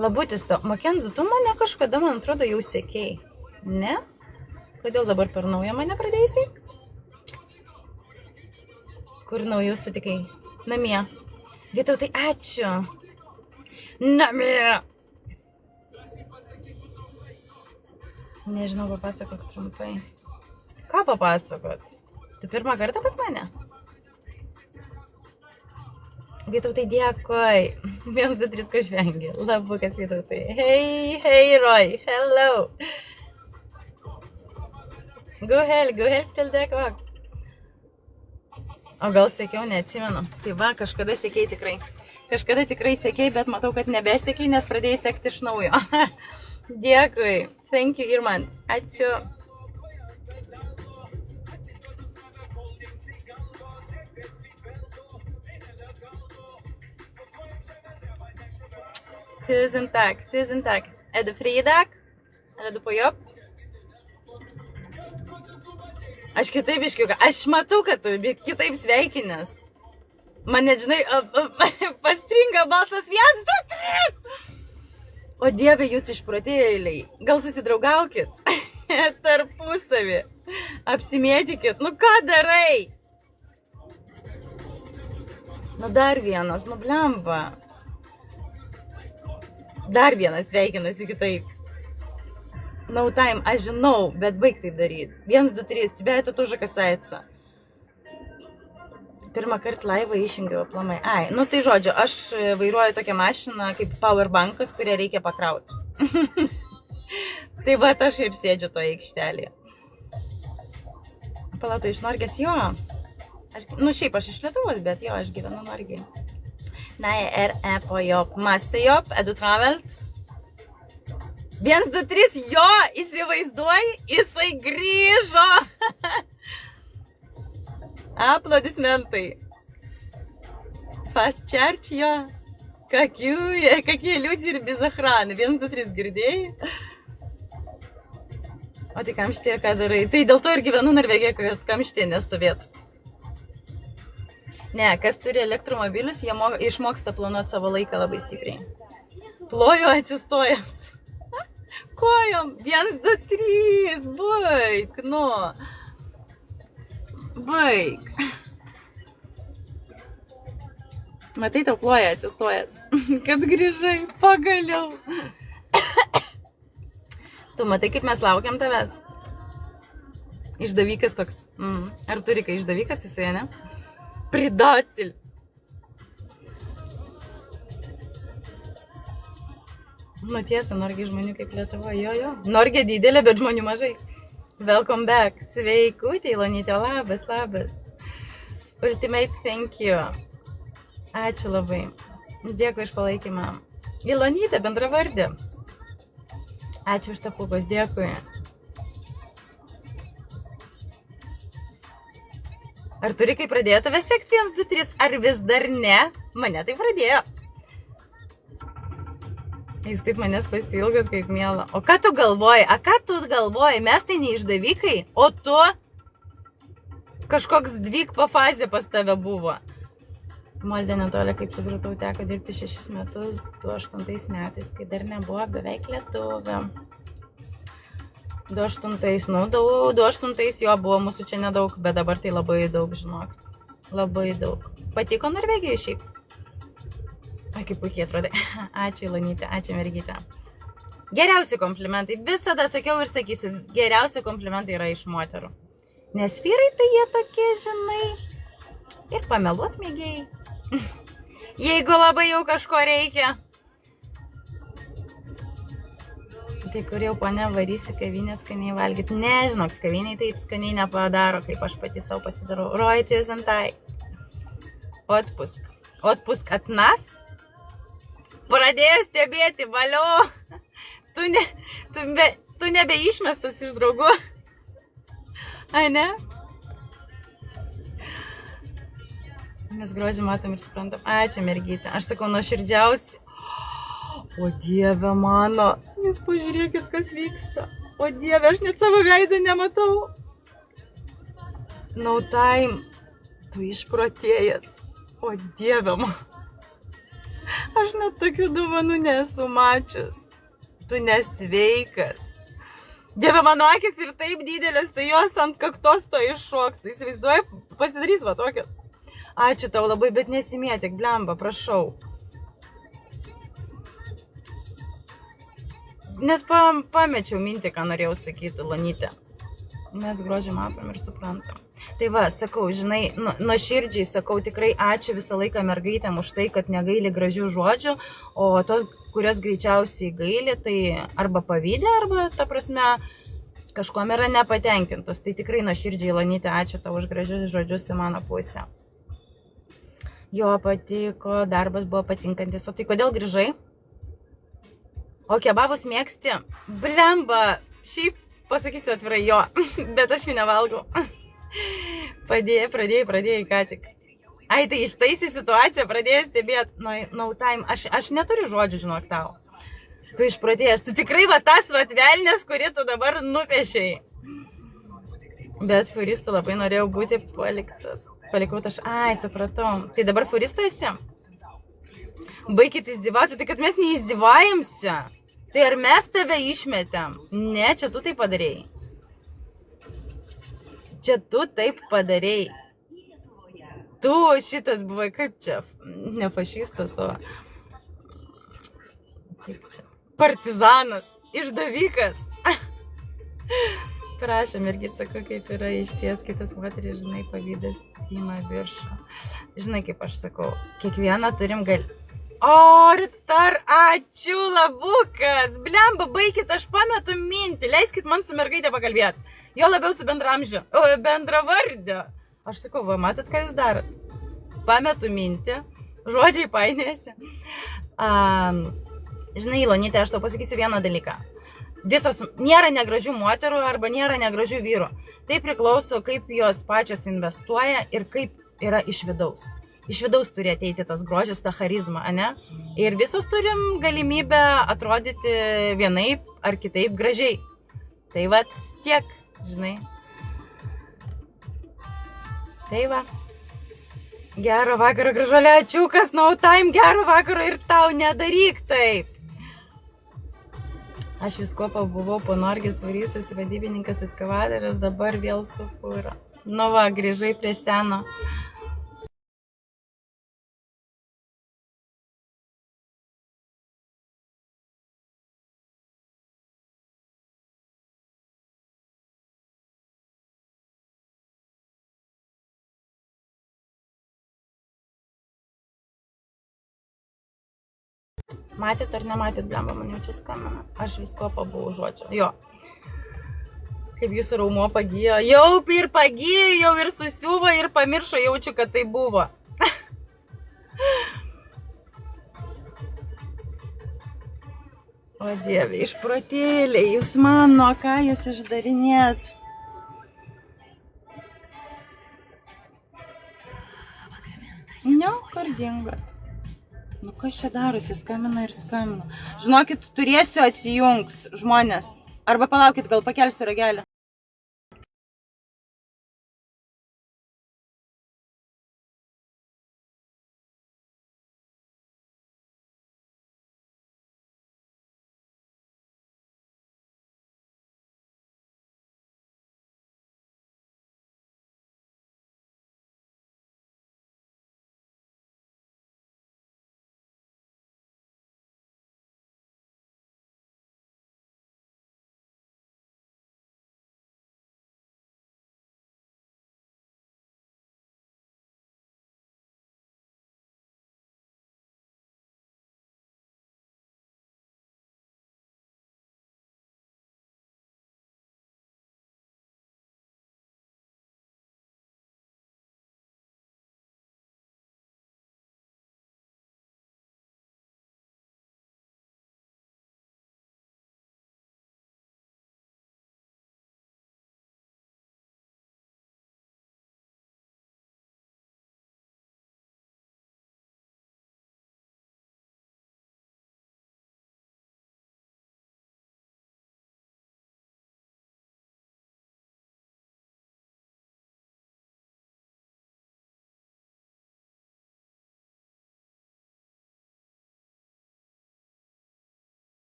Labutis to. Makenzo, tu mane kažkada, man atrodo, jau sekėjai. Ne? Kodėl dabar per naują mane pradėjai sekti? Kur naujus sutikai? Namie. Vytautai, ačiū. Namie. Nežinau, papasakok trumpai. Ką papasakot? Tu pirmą kartą pas mane? Vytautai, dėkui. 1, 2, 3, ko žvengi. Labukas, Vytautai. Hey, Roy. Hello. Go hell, till dėkok. O gal sekiau, neatsimenu. Tai va, kažkada sekiai tikrai. Kažkada tikrai sekiai, bet matau, kad nebesekiai, nes pradėjai sekti iš naujo. Dėkui. Thank you, Irmans. Ačiū. Tusen tack. Är du fri idag? Eller du på jobb? Aš kitaip iškiuka. Aš matau, kad tu kitaip sveikinęs. Man net, žinai, pastringa balsas 1, 2, 3. O Dieve, jūs išprotėliai. Gal susidraugaukit? Tarpusavį. Apsimėtikit. Nu ką darai? Nu dar vienas, nu blemba. Dar vienas sveikinasi kitaip. No time, aš žinau, bet baig taip daryti. 1, 2, 3, тебя это тоже касается. Pirmą kartą laivą išjungiau aplamai. Ai, nu tai žodžiu, aš vairuoju tokią mašiną kaip powerbankas, kurią reikia pakrauti. Tai va, aš ir sėdžiu toje aikštelėje. Palato iš Norgės, jo. Nu šiaip aš iš Lietuvos, bet jo, aš gyvenu Norgėje. Nej, på jobb. Masse jobb. Du travelt? 1, 2, 3, jo, įsivaizduoji, jisai grįžo. Аплодисменты. Fast charge, jo. Какие люди без охраны. 1, 2, 3, girdėjai? O tai kamštėje ką darai? Tai dėl to ir gyvenu Norvegijoje, kad kamštėje nestovėt. Ne, kas turi elektromobilius, jie išmoksta planuoti savo laiką labai stipriai. Ploju atsistojęs. Kojom. 1, 2, 3. Baig. Nu. Baig. Matai, tau ploja atsistojęs. Kad grįžai pagaliau. Tu matai, kaip mes laukiam tavęs. Išdavikas toks. Ar turi kai išdavikas jisai, ne? Предатель. Nu tiesa, Norgė žmonių kaip Lietuva, jo. Norgė didelė, bet žmonių mažai. Welcome back. Sveikutė, Ilonytė, labas. Ultimate thank you. Ačiū labai. Dėkui iš palaikymą. Ilonytė, bendravardė. Ačiū už tapukos, dėkui. Ar turi kai pradėjo tave sekti 1, 2, 3, ar vis dar ne? Mane tai pradėjo. Jūs taip manęs pasilgot kaip miela. O ką tu galvoji? Mes tai neišdavikai, o tu kažkoks dvigpa fazė pas tave buvo. Moldė netoli, kaip supratau, teko dirbti 6 metus, 2008 metais, kai dar nebuvo beveik lietuvė. 2008, jo buvo mūsų čia nedaug, bet dabar tai labai daug, žinok. Labai daug. Patiko Norvegijoje šiaip? Ai, kaip puikiai atrodė. Ačiū, Ilonytė, ačiū, mergytė. Geriausi komplimentai. Visada sakiau ir sakysiu, geriausi komplimentai yra iš moterų. Nes vyrai tai jie tokie, žinai, ir pameluot mėgėjai. Jeigu labai jau kažko reikia. Tai kur jau ponia varysi kavinę skaniai valgyti. Nežinok, kaviniai taip skaniai nepadaro, kaip aš pati savo pasidarau. Rojti zintai. Отпуск. Отпуск от нас. Pradėjo stebėti, valio. Tu nebeišmestas iš draugų. Ai, ne? Mes grožį matom ir suprantam. Ačiū, mergytė. Aš sakau, nuoširdžiausi. O Dieve mano. Jūs pažiūrėkit, kas vyksta. O Dieve, aš net savo veidą nematau. No time. Tu išprotėjęs. O Dieve mano. Aš net tokių dovanų nesu mačius. Tu nesveikas. Dieve, mano akis ir taip didelės, tai jos ant kaktos to iššoks. Tai įsivaizduoju, pasidarys va tokias. Ačiū tau labai, bet nesimėtik, blemba, prašau. Net pamečiau mintį, ką norėjau sakyti, Lanytė. Mes grožį matom ir suprantam. Tai va, sakau, žinai, nuoširdžiai sakau, tikrai ačiū visą laiką mergaitėm už tai, kad negaili gražių žodžių, o tos, kurias greičiausiai gaili, tai arba pavydė, arba, ta prasme, kažkuom yra nepatenkintos. Tai tikrai nuoširdžiai, Lanytė, ačiū tau už gražius žodžius į mano pusę. Jo patiko, darbas buvo patinkantis. O tai kodėl grįžai? O kebabus mėgsti? Blemba, šiaip pasakysiu atvirai, jo, bet aš jų nevalgau. Pradėjai ką tik. Ai, tai ištaisi situaciją, pradėjai stebėti, no time. Aš neturiu žodžių, žinok tau. Tu išpradėjęs, tu tikrai va tas velnės, kurį tu dabar nupiešiai. Bet furistu labai norėjau būti paliktas. Palikau aš, ai, supratau. Tai dabar furistu esi? Baikit įzdyvauti, tai kad mes neįzdyvajamся. Tai ar mes tave išmetėm? Ne, čia tu taip padarėjai. Čia tu taip padarėjai. Tu šitas buvai, kaip čia, ne fašistas, o kaip čia, partizanas, išdavikas. Prašom, irgi sakau, kaip yra išties, kitas moteris, žinai, pavydas ima viršų. Žinai, kaip aš sakau, kiekvieną turim gal... O, Ritstar, ačiū, labukas. Blemba, baikit, aš pametu mintį. Leiskit man su mergaitė pakalbėti. Jo labiau su bendramžiu. O, bendravardė. Aš sakau, va, matot, ką jūs darot? Pametu mintį. Žodžiai painėsi. Žinai, Ilonytė, aš tau pasakysiu vieną dalyką. Visos nėra negražių moterų arba nėra negražių vyrų. Tai priklauso, kaip jos pačios investuoja ir kaip yra iš vidaus. Iš vidaus turi ateiti tas grožis, ta charizma, ane? Ir visos turim galimybę atrodyti vienaip ar kitaip gražiai. Tai va, tiek, žinai. Tai va. Gero vakaro, gražuolė, ačiūkas, no time, gero vakaro ir tau, nedaryk taip. Aš visko pabuvau, panorgis, varysas, vadybininkas, eskavatorius, dabar vėl su fūra. Nu va, grįžai prie seno. Matėt ar nematėt, blemba, man jau čia skambina. Aš visko pabuvau, žodžiu. Jo. Kaip jūsų raumo pagijo. Jau ir pagijo, jau ir susiuvo, ir pamiršo, jaučiu, kad tai buvo. O Dieve, išprotėliai, jūs mano, ką jūs išdarinėt? Ne, kur dingot? Nu, kas čia darosi, skambina ir skambina. Žinokit, turėsiu atsijungti žmonės. Arba palaukit, gal pakelsiu ragelį.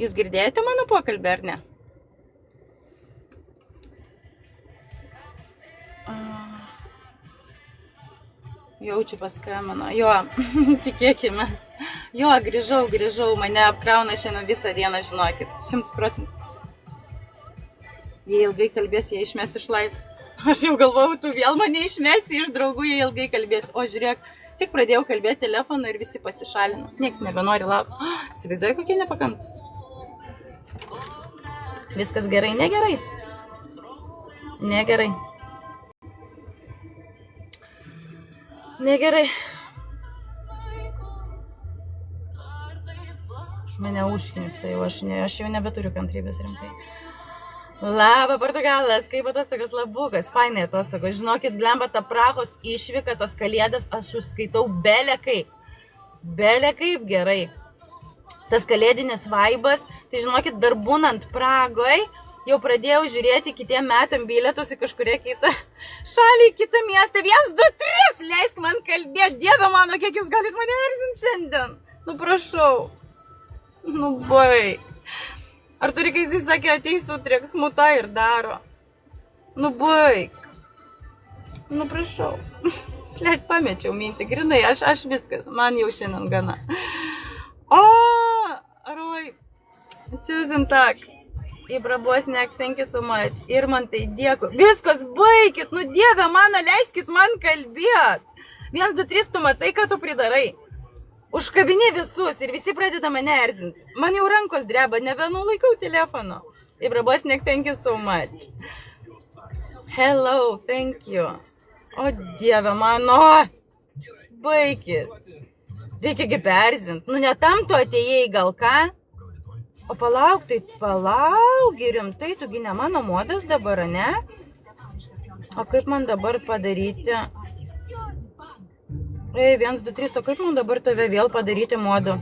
Jūs girdėjote mano pokalbį, ar ne? Jaučiu paskambino. Jo, tikėkime. Jo, grįžau. Mane apkrauna šiandien visą dieną, žinokit. 100%. Jie ilgai kalbės, jie išmes iš live. Aš jau galvojau, tu vėl mane išmesi iš draugų, jie ilgai kalbės. O žiūrėk, tik pradėjau kalbėti telefonu ir visi pasišalino. Niekas nebenori laukti. Įsivaizduoju, kokie nepakantus. Viskas gerai, negerai? Negerai. Negerai. Mane užknisa jau, aš jau nebeturiu kantrybės rimtai. Labą, Portugalas, kaip atostogas labukas, fainai atostogos. Žinokit, blemba, ta Prahos išvyka, tas kalėdas, aš užskaitau belekaip gerai. Tas kalėdinis vaibas, tai žinokit, dar būnant Pragoj, jau pradėjau žiūrėti kitiem metam bilietus į kažkuria kitą šalį, į kitą miestą. 1, 2, 3, leisk man kalbėti. Dieve mano, kiek jūs galit mane erzinti šiandien. Nu, prašau. Nu, baig. Ar turi, kai jis sakė, ateisiu treksmu tą ir daro. Nu, baig. Nu, prašau. Leit, pamečiau mintį, grinai, aš viskas, man jau šiandien gana. O, Roj, tusen tak. Ibrabosnek, thank you so much. Ir man tai dėkui. Viskas, baikit, nu Dieve mano, leiskit man kalbėt. 1, 2, 3, tu matai, ką tu pridarai. Užkabini visus ir visi pradeda mane erzinti. Man jau rankos dreba, nebenulaikau telefono. Ibrabosnek, thank you so much. Hello, thank you. O Dieve mano. Baikit. Reikia gi perzinti. Nu, ne tam tu atėjai, gal ką? O palauk, rimtai, tugi ne mano modas dabar, ne? O kaip man dabar padaryti? Ei, 1, 2, 3, o kaip man dabar tave vėl padaryti modu?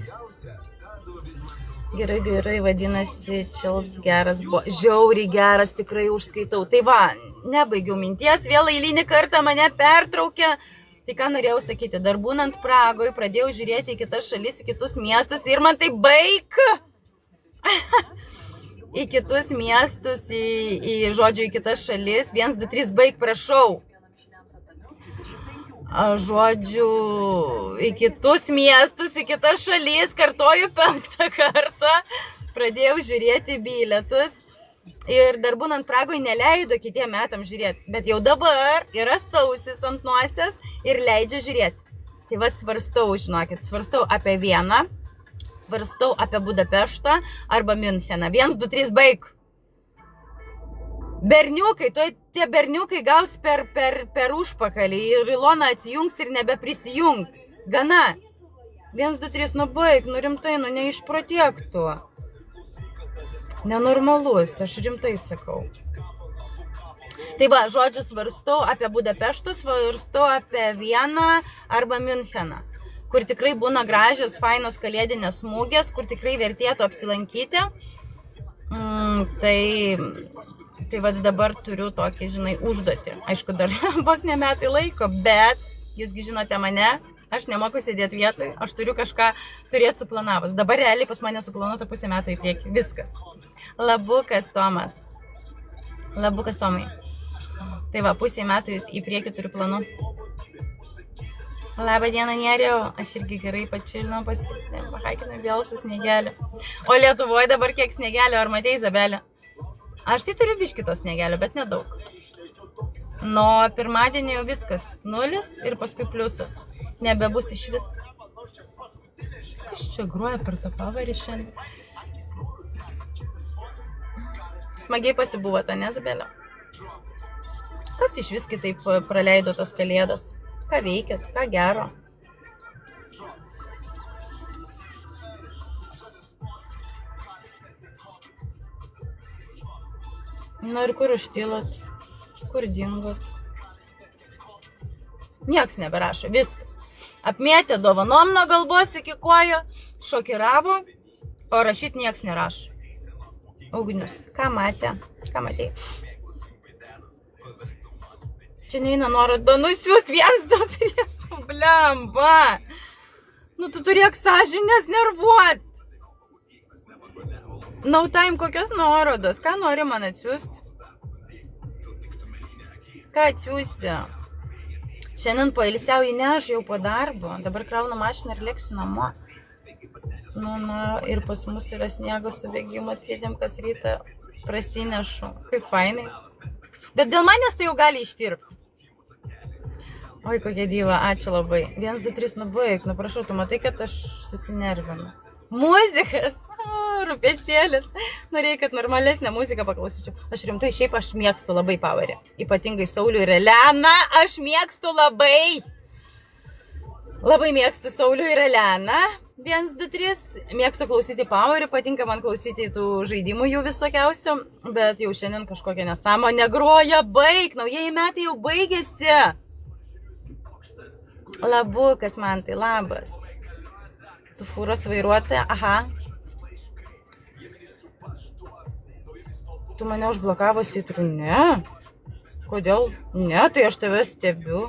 Gerai, vadinasi, čilds geras buvo. Žiauriai geras, tikrai užskaitau. Tai va, nebaigiau minties, vėl eilinį kartą mane pertraukė. Tai ką norėjau sakyti, dar būnant Pragoj, pradėjau žiūrėti į kitas šalis, į kitus miestus ir man tai baig. Į kitus miestus, žodžiu, į kitas šalis. 1, 2, 3, baig, prašau. Žodžiu, į kitus miestus, į kitas šalis, kartoju 5 kartą. Pradėjau žiūrėti bilietus ir dar būnant Pragoj neleido kitiem metam žiūrėti. Bet jau dabar yra sausis ant nosies ir leidžia žiūrėti. Tai vad svarstau, žinokit, svarstau apie Vieną. Svarstau apie Budapeštą arba Müncheną. 1, 2, 3, baig. Berniukai, tie berniukai gaus per užpakalį ir Ilona atsijungs ir nebeprisijungs. Gana. 1, 2, 3, nu baig, nu rimtai, nu neišprotėk tu. Nenormalus, aš rimtai sakau. Tai va, žodžiu, svarstau apie Budapeštą, svarstau apie Vieną arba Müncheną, kur tikrai būna gražios, fainos kalėdinės mugės, kur tikrai vertėtų apsilankyti. Tai va dabar turiu tokį, žinai, užduotį. Aišku, dar vos ne metai laiko, bet jūsgi žinote mane, aš nemoku sėdėti vietoj, aš turiu kažką turėti suplanavus. Dabar realiai pas mane suplanuota 0,5 metų į priekį. Viskas. Labukas Tomas. Labukas Tomai. Tai va, 0,5 metų į priekį turiu planų. Labą dieną, Neriau. Aš irgi gerai pačilinau, pahaikinau vėl su sniegelį. O Lietuvoje dabar kiek sniegelio, ar matei, Izabelė? Aš tai turiu biškito sniegelio, bet nedaug. Nuo pirmadienio jau viskas. 0 ir paskui pliusas. Nebebus iš vis. Kas čia groja per tą pavarį šiandien? Smagiai pasibuvote, ne, Izabelė? Kas iš vis kitaip praleido tas kalėdas? Ką veikėt, ką gero. Nu ir kur užtilot, kur dingot. Nieks neberašo, viskas. Apmėtė dovanom nuo galvos iki kojo, šokiravo, o rašyt nieks nerašo. Ugnius, ką matė, ką matei? Čia neina nuorodo nusiųst 1, 2, 3, nu blemba. Nu tu turėk sąžinės nervuot. No time, kokios nuorodos? Ką nori man atsiųsti? Ką atsiųsi? Šiandien pailsiauju, ne, aš jau po darbo. Dabar kraunu mašiną ir lėksiu namo. Nu, ir pas mus yra sniego subėgimas, sėdėm kas rytą, prasinešu. Kaip fainai. Bet dėl manęs tai jau gali ištirpti. Oi, kokia diva, ačiū labai. 1, 2, 3, nubaig, prašau, tu matai, kad aš susinervinu. Muzikas, rūpestėlis. Norėjai, kad normalesnę muziką paklausyčiau. Aš rimtai, šiaip aš mėgstu labai Powerį. Ypatingai Saulių ir Eleną, aš mėgstu labai. Labai mėgstu Saulių ir Eleną. 1, 2, 3. Mėgstu klausyti Powerį, patinka man klausyti tų žaidimų jų visokiausių. Bet jau šiandien kažkokia nesąmonė groja, baig, naujieji metai jau baigėsi. Labukas man tai, labas. Tu fūros vairuotoja, aha. Tu mane užblokavosi, ne. Kodėl? Ne, tai aš tave stebiu.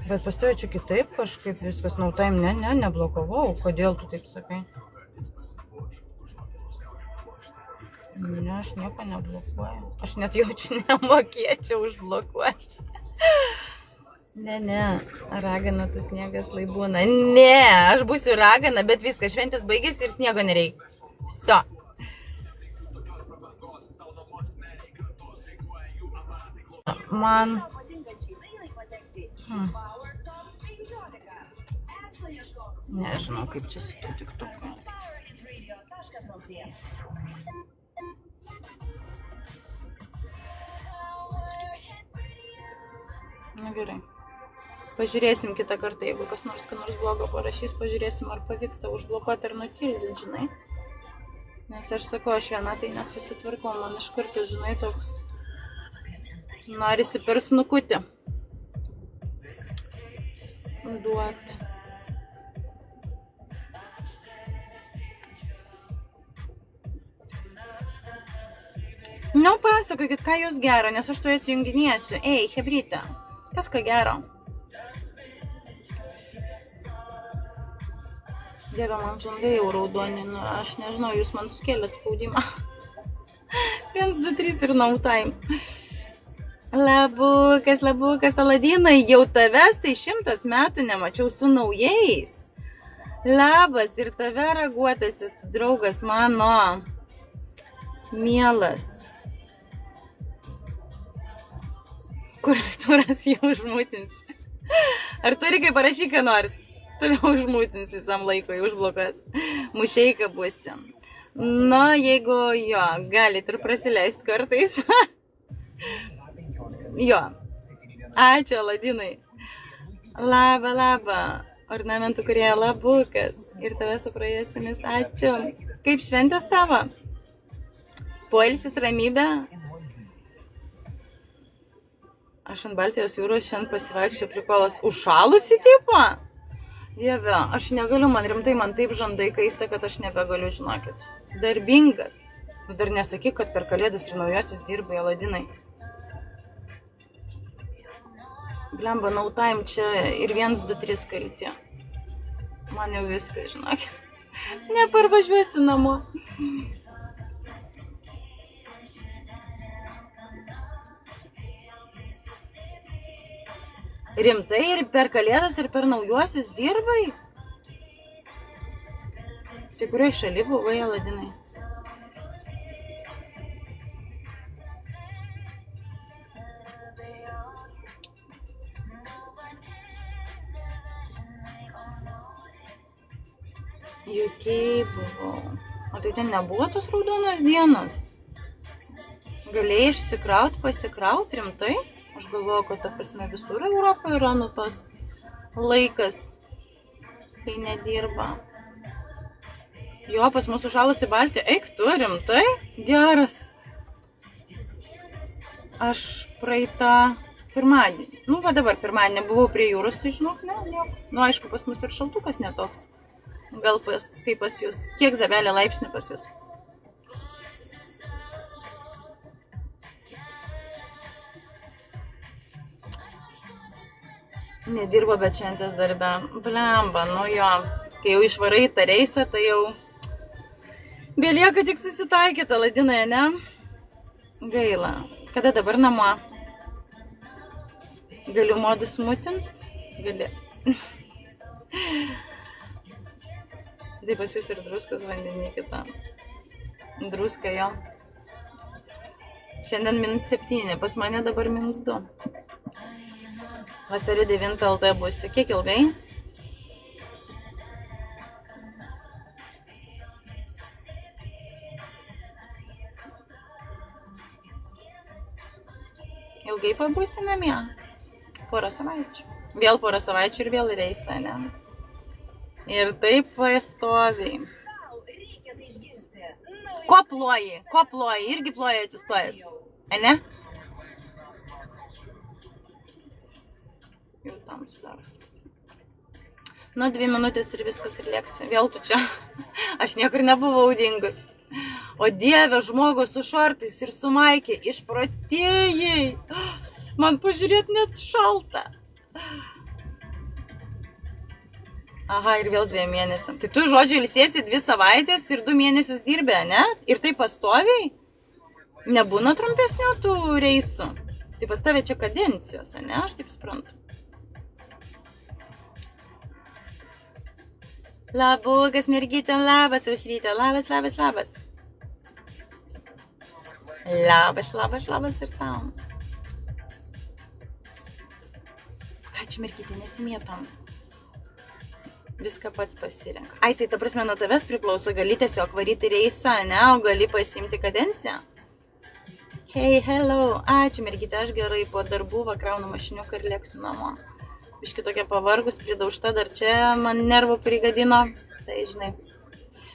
Bet pas tave čia kitaip kažkaip viskas, no time, neblokavau. Kodėl tu taip sakai? Ne, aš nieko neblokuoju. Aš net jaučiu nemokėčiau užblokuoti. Ne, ragana tas sniegas lai būna. Ne, aš būsiu ragana, bet viskas, šventės baigėsi ir sniego nereikia. Viso. Man... Nežinau, kaip čia su tuo tiktoku. Na gerai. Pažiūrėsim kitą kartą, jeigu kas nors blogo parašys, pažiūrėsim, ar pavyks tą užblokuoti ar nutildyti, žinai. Nes aš sakau, aš viena tai nesusitvarkau, man iš karto, žinai, toks norisi per snukutį duoti. Pasakokit, ką jūs gero, nes aš tuoj atsijunginėsiu. Ei, hebrytė, kas ką gero? Dieve, man žandai jau raudoni, aš nežinau, jūs man sukėlėt spaudimą. 1, 2, 3 ir no time. Labukas, Aladinai, jau tavęs tai 100 metų nemačiau su naujais. Labas, ir tave raguotasis, draugas mano. Mielas. Kur Artūras jau užmūtins? Artūrai, kai parašyk, ką nors. Tave užmūtins visam laikui, užblokas. Mušeika būsi. Na, jeigu jo, galit ir prasileisti kartais. Jo. Ačiū, Aladinai. Labą. Ornamentų kurėja labukas. Ir tave su praėjusiamis. Ačiū. Kaip šventės tavo? Poilsis, ramybė? Aš ant Baltijos jūros šiandien pasivaikščiau prikolas. Užšalusi tipo? Dieve, aš negaliu, man rimtai, man taip žandai kaista, kad aš nebegaliu, žinokit. Darbingas. Dar nesakyk, kad per Kalėdas ir Naujosios dirbai, Aladinai. Blemba, no time čia ir 1, 2, 3 kalti. Man jau viskas, žinokit. Neparvažiuosiu namo. Rimtai ir per Kalėdas ir per Naujuosius dirbai? Tai kurioj šaly buvai, Aladinai? UK buvau. O tai ten nebuvo tos raudonos dienos? Galėjai išsikraut, pasikraut, rimtai? Aš galvoju, kad ta prasme visur Europoje yra tos laikas, kai nedirba. Jo, pas mūsų užšalusi Baltija. Eik tu, rimtai? Geras. Aš praeitą pirmadienį. Nu, va dabar pirmadienį buvau prie jūros, tai žinok, ne. Nu, aišku, pas mus ir šaltukas netoks. Gal kaip pas jūs. Kiek Zabelė laipsnių pas jūs? Nedirbo, bet šventės darbe. Blemba, nu jo. Kai jau išvarai tą reisą, tai jau Belieka tik susitaikyti, Aladinai, ne? Gaila. Kada dabar namo? Galiu modus mutint? Gali. Tai pas jūs ir druskas vandenį kitam. Druska jo. Šiandien -7, pas mane dabar -2. Vasario 9 LT būsiu. Kiek ilgai? Ilgai pabūsi namie? Porą savaičių. Vėl porą savaičių ir vėl reisą, ne? Ir taip pastoviai. Ko ploji? Ko ploji? Irgi ploji atsistojęs. Ne? Jau tam sudaras. Nu, 2 minutės ir viskas ir lėksiu. Vėl tu čia. Aš niekur nebuvau dingus. O Dieve, žmogus su šortais ir su maikė. Išprotėjai. Man pažiūrėt net šalta. Aha, ir vėl 2 mėnesiam. Tai tu, žodžiu, ilsėsi 2 savaitės ir 2 mėnesius dirbė, ne? Ir tai pastoviai? Nebūna trumpesnių tų reisų. Tai pas tave čia kadencijos, ne? Aš taip suprantu. Labukas, mergytė, labas, aušrytė, labas, labas, labas. Labas, labas, labas ir tau. Ačiū, mergytė, nesimėtom. Viską pats pasirenka. Ai, tai ta prasme, nuo tavęs priklauso, gali tiesiog varyti reisą, ne? O gali pasiimti kadenciją. Hey, hello. Ačiū, mergytė, aš gerai po darbų vakraunu mašiniuką ir lėksiu namo. Biški tokia pavargus, pridaužta, dar čia man nervų prigadino. Tai žinai.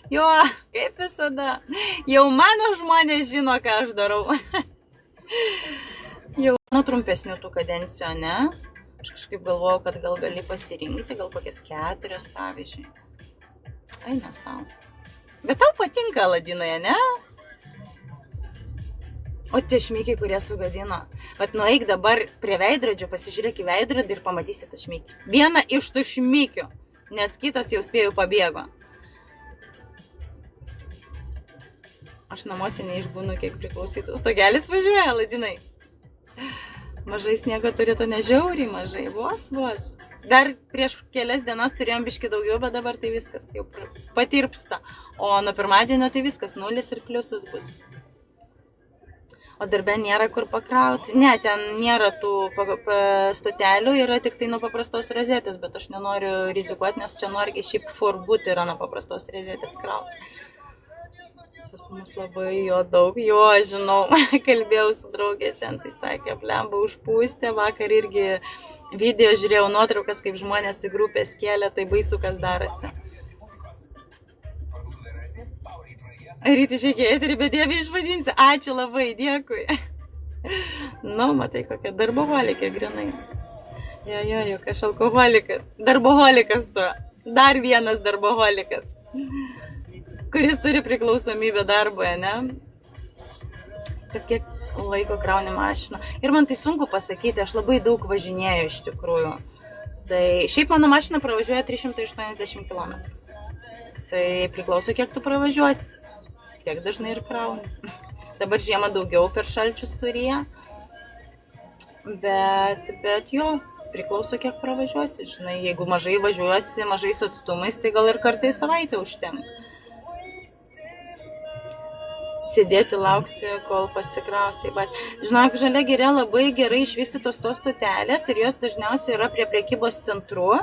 Jo, kaip visada. Jau mano žmonės žino, ką aš darau. Jau mano trumpesnių tų kadencijų, ne? Aš kažkaip galvojau, kad gal gali pasirinkti, gal kokias 4, pavyzdžiui. Ai, nesau. Bet tau patinka Aladinoje, ne? O tie šmikiai, kurie sugadino. Vat nueik dabar prie veidrodžio, pasižiūrėk į veidrodį ir pamatysi tą šmikį. Vieną iš tų šmikių, nes kitas jau spėjau pabėgo. Aš namuose neišbūnu, kiek priklausytų. Stogelis važiuoja, Aladinai. Mažai sniego turėtų nežiauriai mažai, vos. Dar prieš kelias dienas turėjom biški daugiau, bet dabar tai viskas jau patirpsta. O nuo pirmadienio tai viskas, 0 ir pliusas bus. O darbe nėra kur pakrauti. Ne, ten nėra tų stotelių, yra tik tai nuo paprastos rozetės, bet aš nenoriu rizikuoti, nes čia nori šiaip forbūt yra nuo paprastos rozetės krauti. Pas mus labai jo daug, jo, žinau, kalbėjau su draugė šiandien, tai sakė, blemba užpūstė, vakar irgi video žiūrėjau nuotraukas, kaip žmonės į grupės kėlė, tai baisu, kas darasi. Ryti žiūrėk, eterį, bet Dievė išvadinsi. Ačiū labai, dėkui. Nu, matai, kokia darboholikė grinai. Jo, kaž alkoholikas. Darboholikas tu. Dar vienas darboholikas. Kuris turi priklausomybę darboje, ne? Kas kiek laiko krauni mašiną. Ir man tai sunku pasakyti, aš labai daug važinėju iš tikrųjų. Tai šiaip mano mašina pravažiuoja 380 km. Tai priklauso, kiek tu pravažiuosi. Tiek dažnai ir krauni. Dabar žiemą daugiau per šalčius suryja. Bet jo, priklauso, kiek pravažiuosi. Žinai, jeigu mažai važiuosi, mažais atstumais, tai gal ir kartai savaitę užtenka. Sėdėti, laukti, kol pasikrausiai. Bet, žinok, Žalia giria labai gerai išvystytos tos stotelės ir jos dažniausiai yra prie prekybos centrų.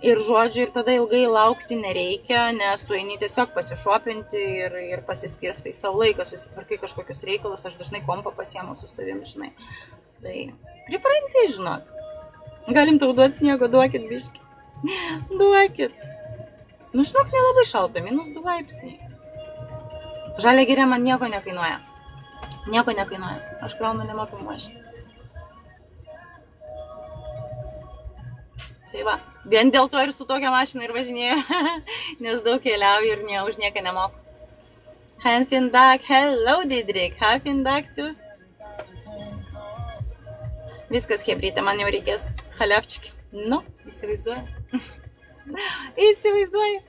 Ir žodžiu, ir tada ilgai laukti nereikia, nes tu eini tiesiog pasišopinti ir pasiskirstai savo laiką, susitvarkai kažkokius reikalus, aš dažnai kompą pasiemu su savim, žinai. Tai pripranti, žinok. Galim tau duoti sniego, duokit biškį. Duokit. Nu, žinok, nelabai šalta, -2 laipsniai. Žalia giria man nieko nekainuoja. Nieko nekainuoja. Aš kraunu nemokamą mašiną. Tai va, vien dėl to ir su tokia mašina ir važinėju, nes daug keliauju ir už nieką nemoku. Hanfindag, hello Didrik, Hanfindag tu. Viskas, kebrytė, man jau reikės halevčikį. Nu, įsivaizduoju. Įsivaizduoju.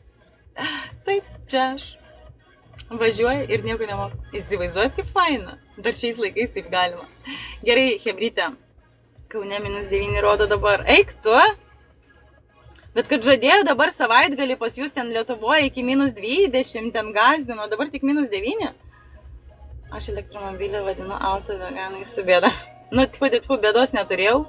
Taip, čia aš. Važiuoja ir nieko nemoka. Įsivaizduot, kaip faina. Dar šiais laikais taip galima. Gerai, hebrytė. Kaune -9 rodo dabar. Eik tu! Bet kad žadėjau dabar savaitgalį pas jūs ten Lietuvoje iki -20, ten gazdino, dabar tik -9. Aš elektromobilį vadinu auto veganai su bėda. Nu, tipo, bėdos neturėjau.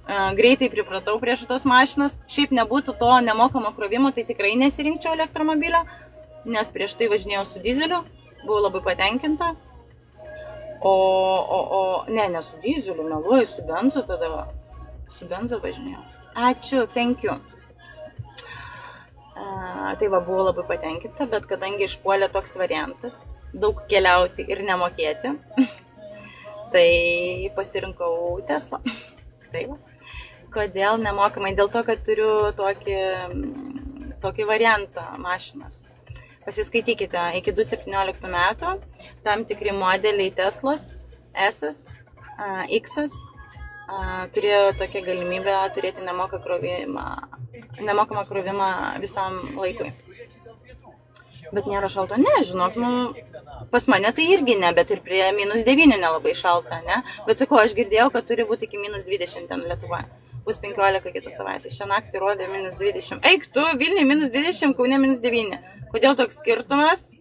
Greitai pripratau prie šitos mašinos. Šiaip nebūtų to nemokamo krovimo, tai tikrai nesirinkčiau elektromobilio, nes prieš tai važinėjau su dizeliu, buvau labai patenkinta. Ne su dizeliu, meluoju, su benzu tada. Su benzu važinėjau. Ačiū, thank you. Tai va, buvau labai patenkinta, bet kadangi išpuolė toks variantas, daug keliauti ir nemokėti, tai pasirinkau Tesla. Tai va. Kodėl nemokamai? Dėl to, kad turiu tokį variantą mašinas. Pasiskaitykite, iki 2017 metų tam tikri modeliai Teslos, S, X turėjo tokią galimybę turėti nemokamą krovimą visam laikui. Bet nėra šalto, nežinok, pas mane tai irgi ne, bet ir prie -9 nelabai šalta, ne? Bet sakau, aš girdėjau, kad turi būti iki -20 ten Lietuvoje. Bus 15 kitą savaitę. Šią naktį rodė -20. Eik tu, Vilniui -20, Kaune -9. Kodėl toks skirtumas?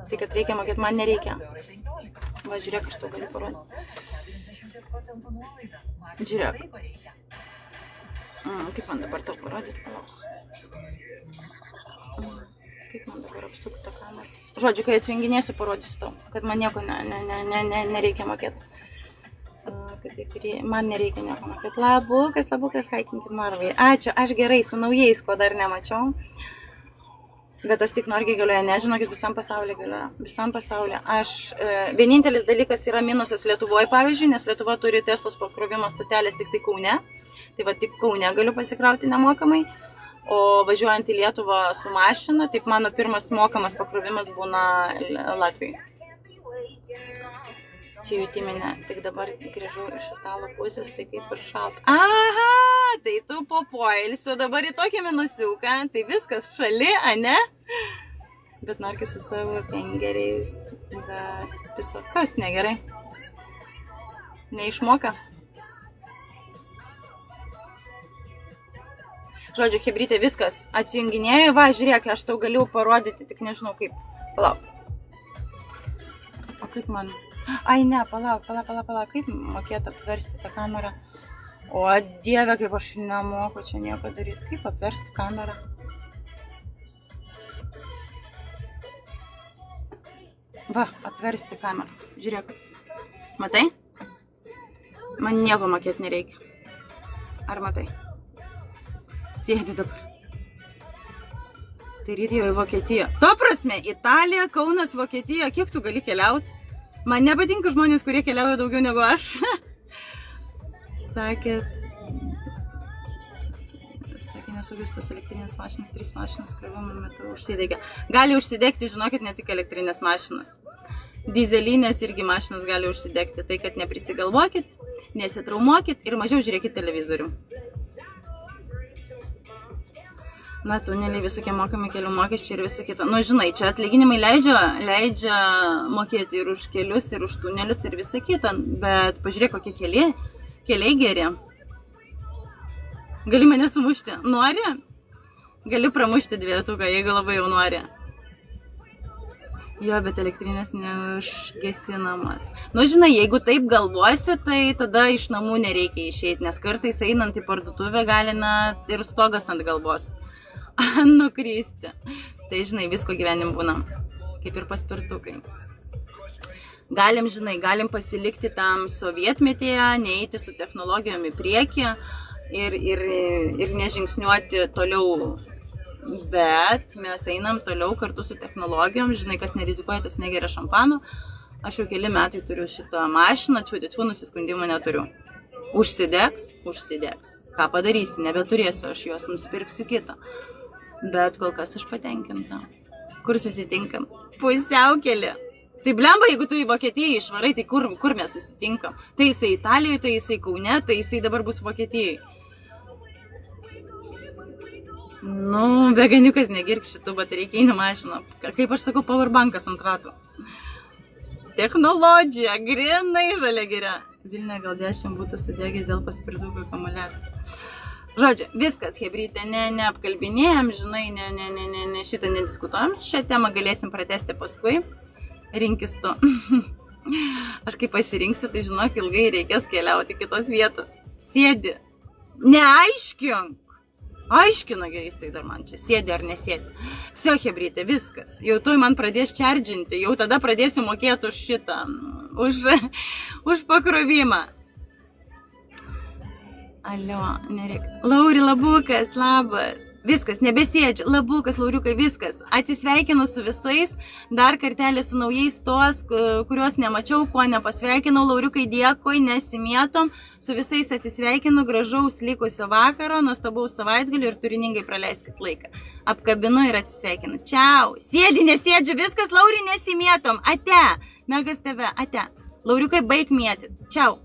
Tai kad reikia mokėti, man nereikia. Va, žiūrėk, aš tau galiu parodyti. Žiūrėk. Kaip man dabar tau parodyti? Kaip man dabar apsukti tą kamerą? Žodžiu, kai atsijunginėsiu, parodysiu tau, kad man nieko nereikia mokėti. Man nereikia nieko mokėti. Labukas, haikinkit Norvai. Ačiū, aš gerai, su naujais, ko dar nemačiau. Bet tas tik Norvai galioja, nežinokit, visam pasaulyje galioja. Visam pasaulyje. Vienintelis dalykas yra minusas Lietuvoje, pavyzdžiui, nes Lietuva turi Teslos pakrovimo stotelės tik tai Kaune. Tai va, tik Kaune galiu pasikrauti nemokamai. O važiuojant į Lietuvą su mašina, taip mano pirmas mokamas pakrovimas būna Latvijoje. Čia jutiminė, tik dabar grįžau iš Italų pusės, tai kaip ir šalta. Aha, tai tu po poilsio dabar į tokį minusiuką, tai viskas šali, ane? Bet norki su savo pengeriais, bet viso, kas negerai? Neišmoka? Žodžiu, hebrytė, viskas, atsijunginėjau, va, žiūrėk, aš tau galiu parodyti, tik nežinau kaip. Palauk. O kaip man? Ai, ne, palauk, kaip mokėtų apversti tą kamerą? O, Dieve, kaip aš nemoku čia nieko daryti. Kaip apversti kamerą? Va, apversti kamerą. Žiūrėk. Matai? Man nieko mokėti nereikia. Ar matai? Sėdi dabar. Tai ryt jau į Vokietiją. To prasme, Italija, Kaunas, Vokietija, kiek tu gali keliauti? Man nepatinka žmonės, kurie keliauja daugiau negu aš. Sakė, nesaugius tos elektrinės mašinas, 3 mašinas krovimo metu užsidegė. Gali užsidegti, žinokit, ne tik elektrinės mašinas. Dizelinės irgi mašinas gali užsidegti. Tai, kad neprisigalvokit, nesitraumuokit ir mažiau žiūrėkit televizorių. Na, tuneliai, visokie mokami kelių mokesčiai ir visa kita. Nu, žinai, čia atlyginimai leidžia mokėti ir už kelius, ir už tunelius, ir visa kita. Bet pažiūrėk, kokie keliai geri. Gali mane sumušti? Nori? Gali pramušti dvietuką, jeigu labai jau nori. Jo, bet elektrinės neužgesinamas. Nu, žinai, jeigu taip galvosi, tai tada iš namų nereikia išeiti, nes kartais einant į parduotuvę gali ir stogas ant galvos nukristi. Tai, žinai, visko gyvenim būna, kaip ir paspirtukai. Galim pasilikti tam sovietmetyje, neeiti su technologijom į priekį ir nežingsniuoti toliau. Bet mes einam toliau kartu su technologijom, žinai, kas nerizikuoja, tas negeria šampano. Aš jau keli metai turiu šitą mašiną, nusiskundimų neturiu. Užsidegs. Ką padarysi, nebeturėsiu, aš jos nusipirksiu kitą. Bet kol kas aš patenkinta. Kur susitinkam? Pusiaukelį. Tai blemba, jeigu tu į Vokietiją išvarai, tai kur mes susitinkam? Tai jisai Italijoje, tai jisai Kaune, tai jisai dabar bus Vokietijoje. Nu, veganiukas negirk šitų baterijų mašino. Kaip aš sakau, powerbankas ant ratų. Technologija, grinai žalia giria. Vilniuje gal 10 būtų sudegęs dėl paspirtukų akumuliatorių. Žodžiu, viskas, hebrytė, neapkalbinėjom, žinai, šitą nediskutuojam. Šią temą galėsim pratesti paskui. Rinkis tu. Aš kai pasirinksiu, tai žinok, ilgai reikės keliauti kitos vietos. Sėdi. Neaiškink. Aiškina, jisai dar man čia sėdi ar nesėdi. Vsio, hebrytė, viskas. Jau tu man pradės čardžinti, jau tada pradėsiu mokėti už šitą, už pakrovimą. Alio, nereik. Lauri, labukas, labas. Viskas, nebesėdžiu. Labukas, lauriukai, viskas. Atsisveikinu su visais. Dar kartelį su naujais tos, kuriuos nemačiau, kuo nepasveikinau. Lauriukai, dėkui, nesimėtom. Su visais atsisveikinu. Gražaus likusio vakaro, nuostabaus savaitgalio ir turiningai praleiskit laiką. Apkabinu ir atsisveikinu. Čiau. Sėdi, nesėdžiu. Viskas, Lauri, nesimėtom. Ate. Megas tave. Ate. Lauriukai, baig mėtyt. Čiau.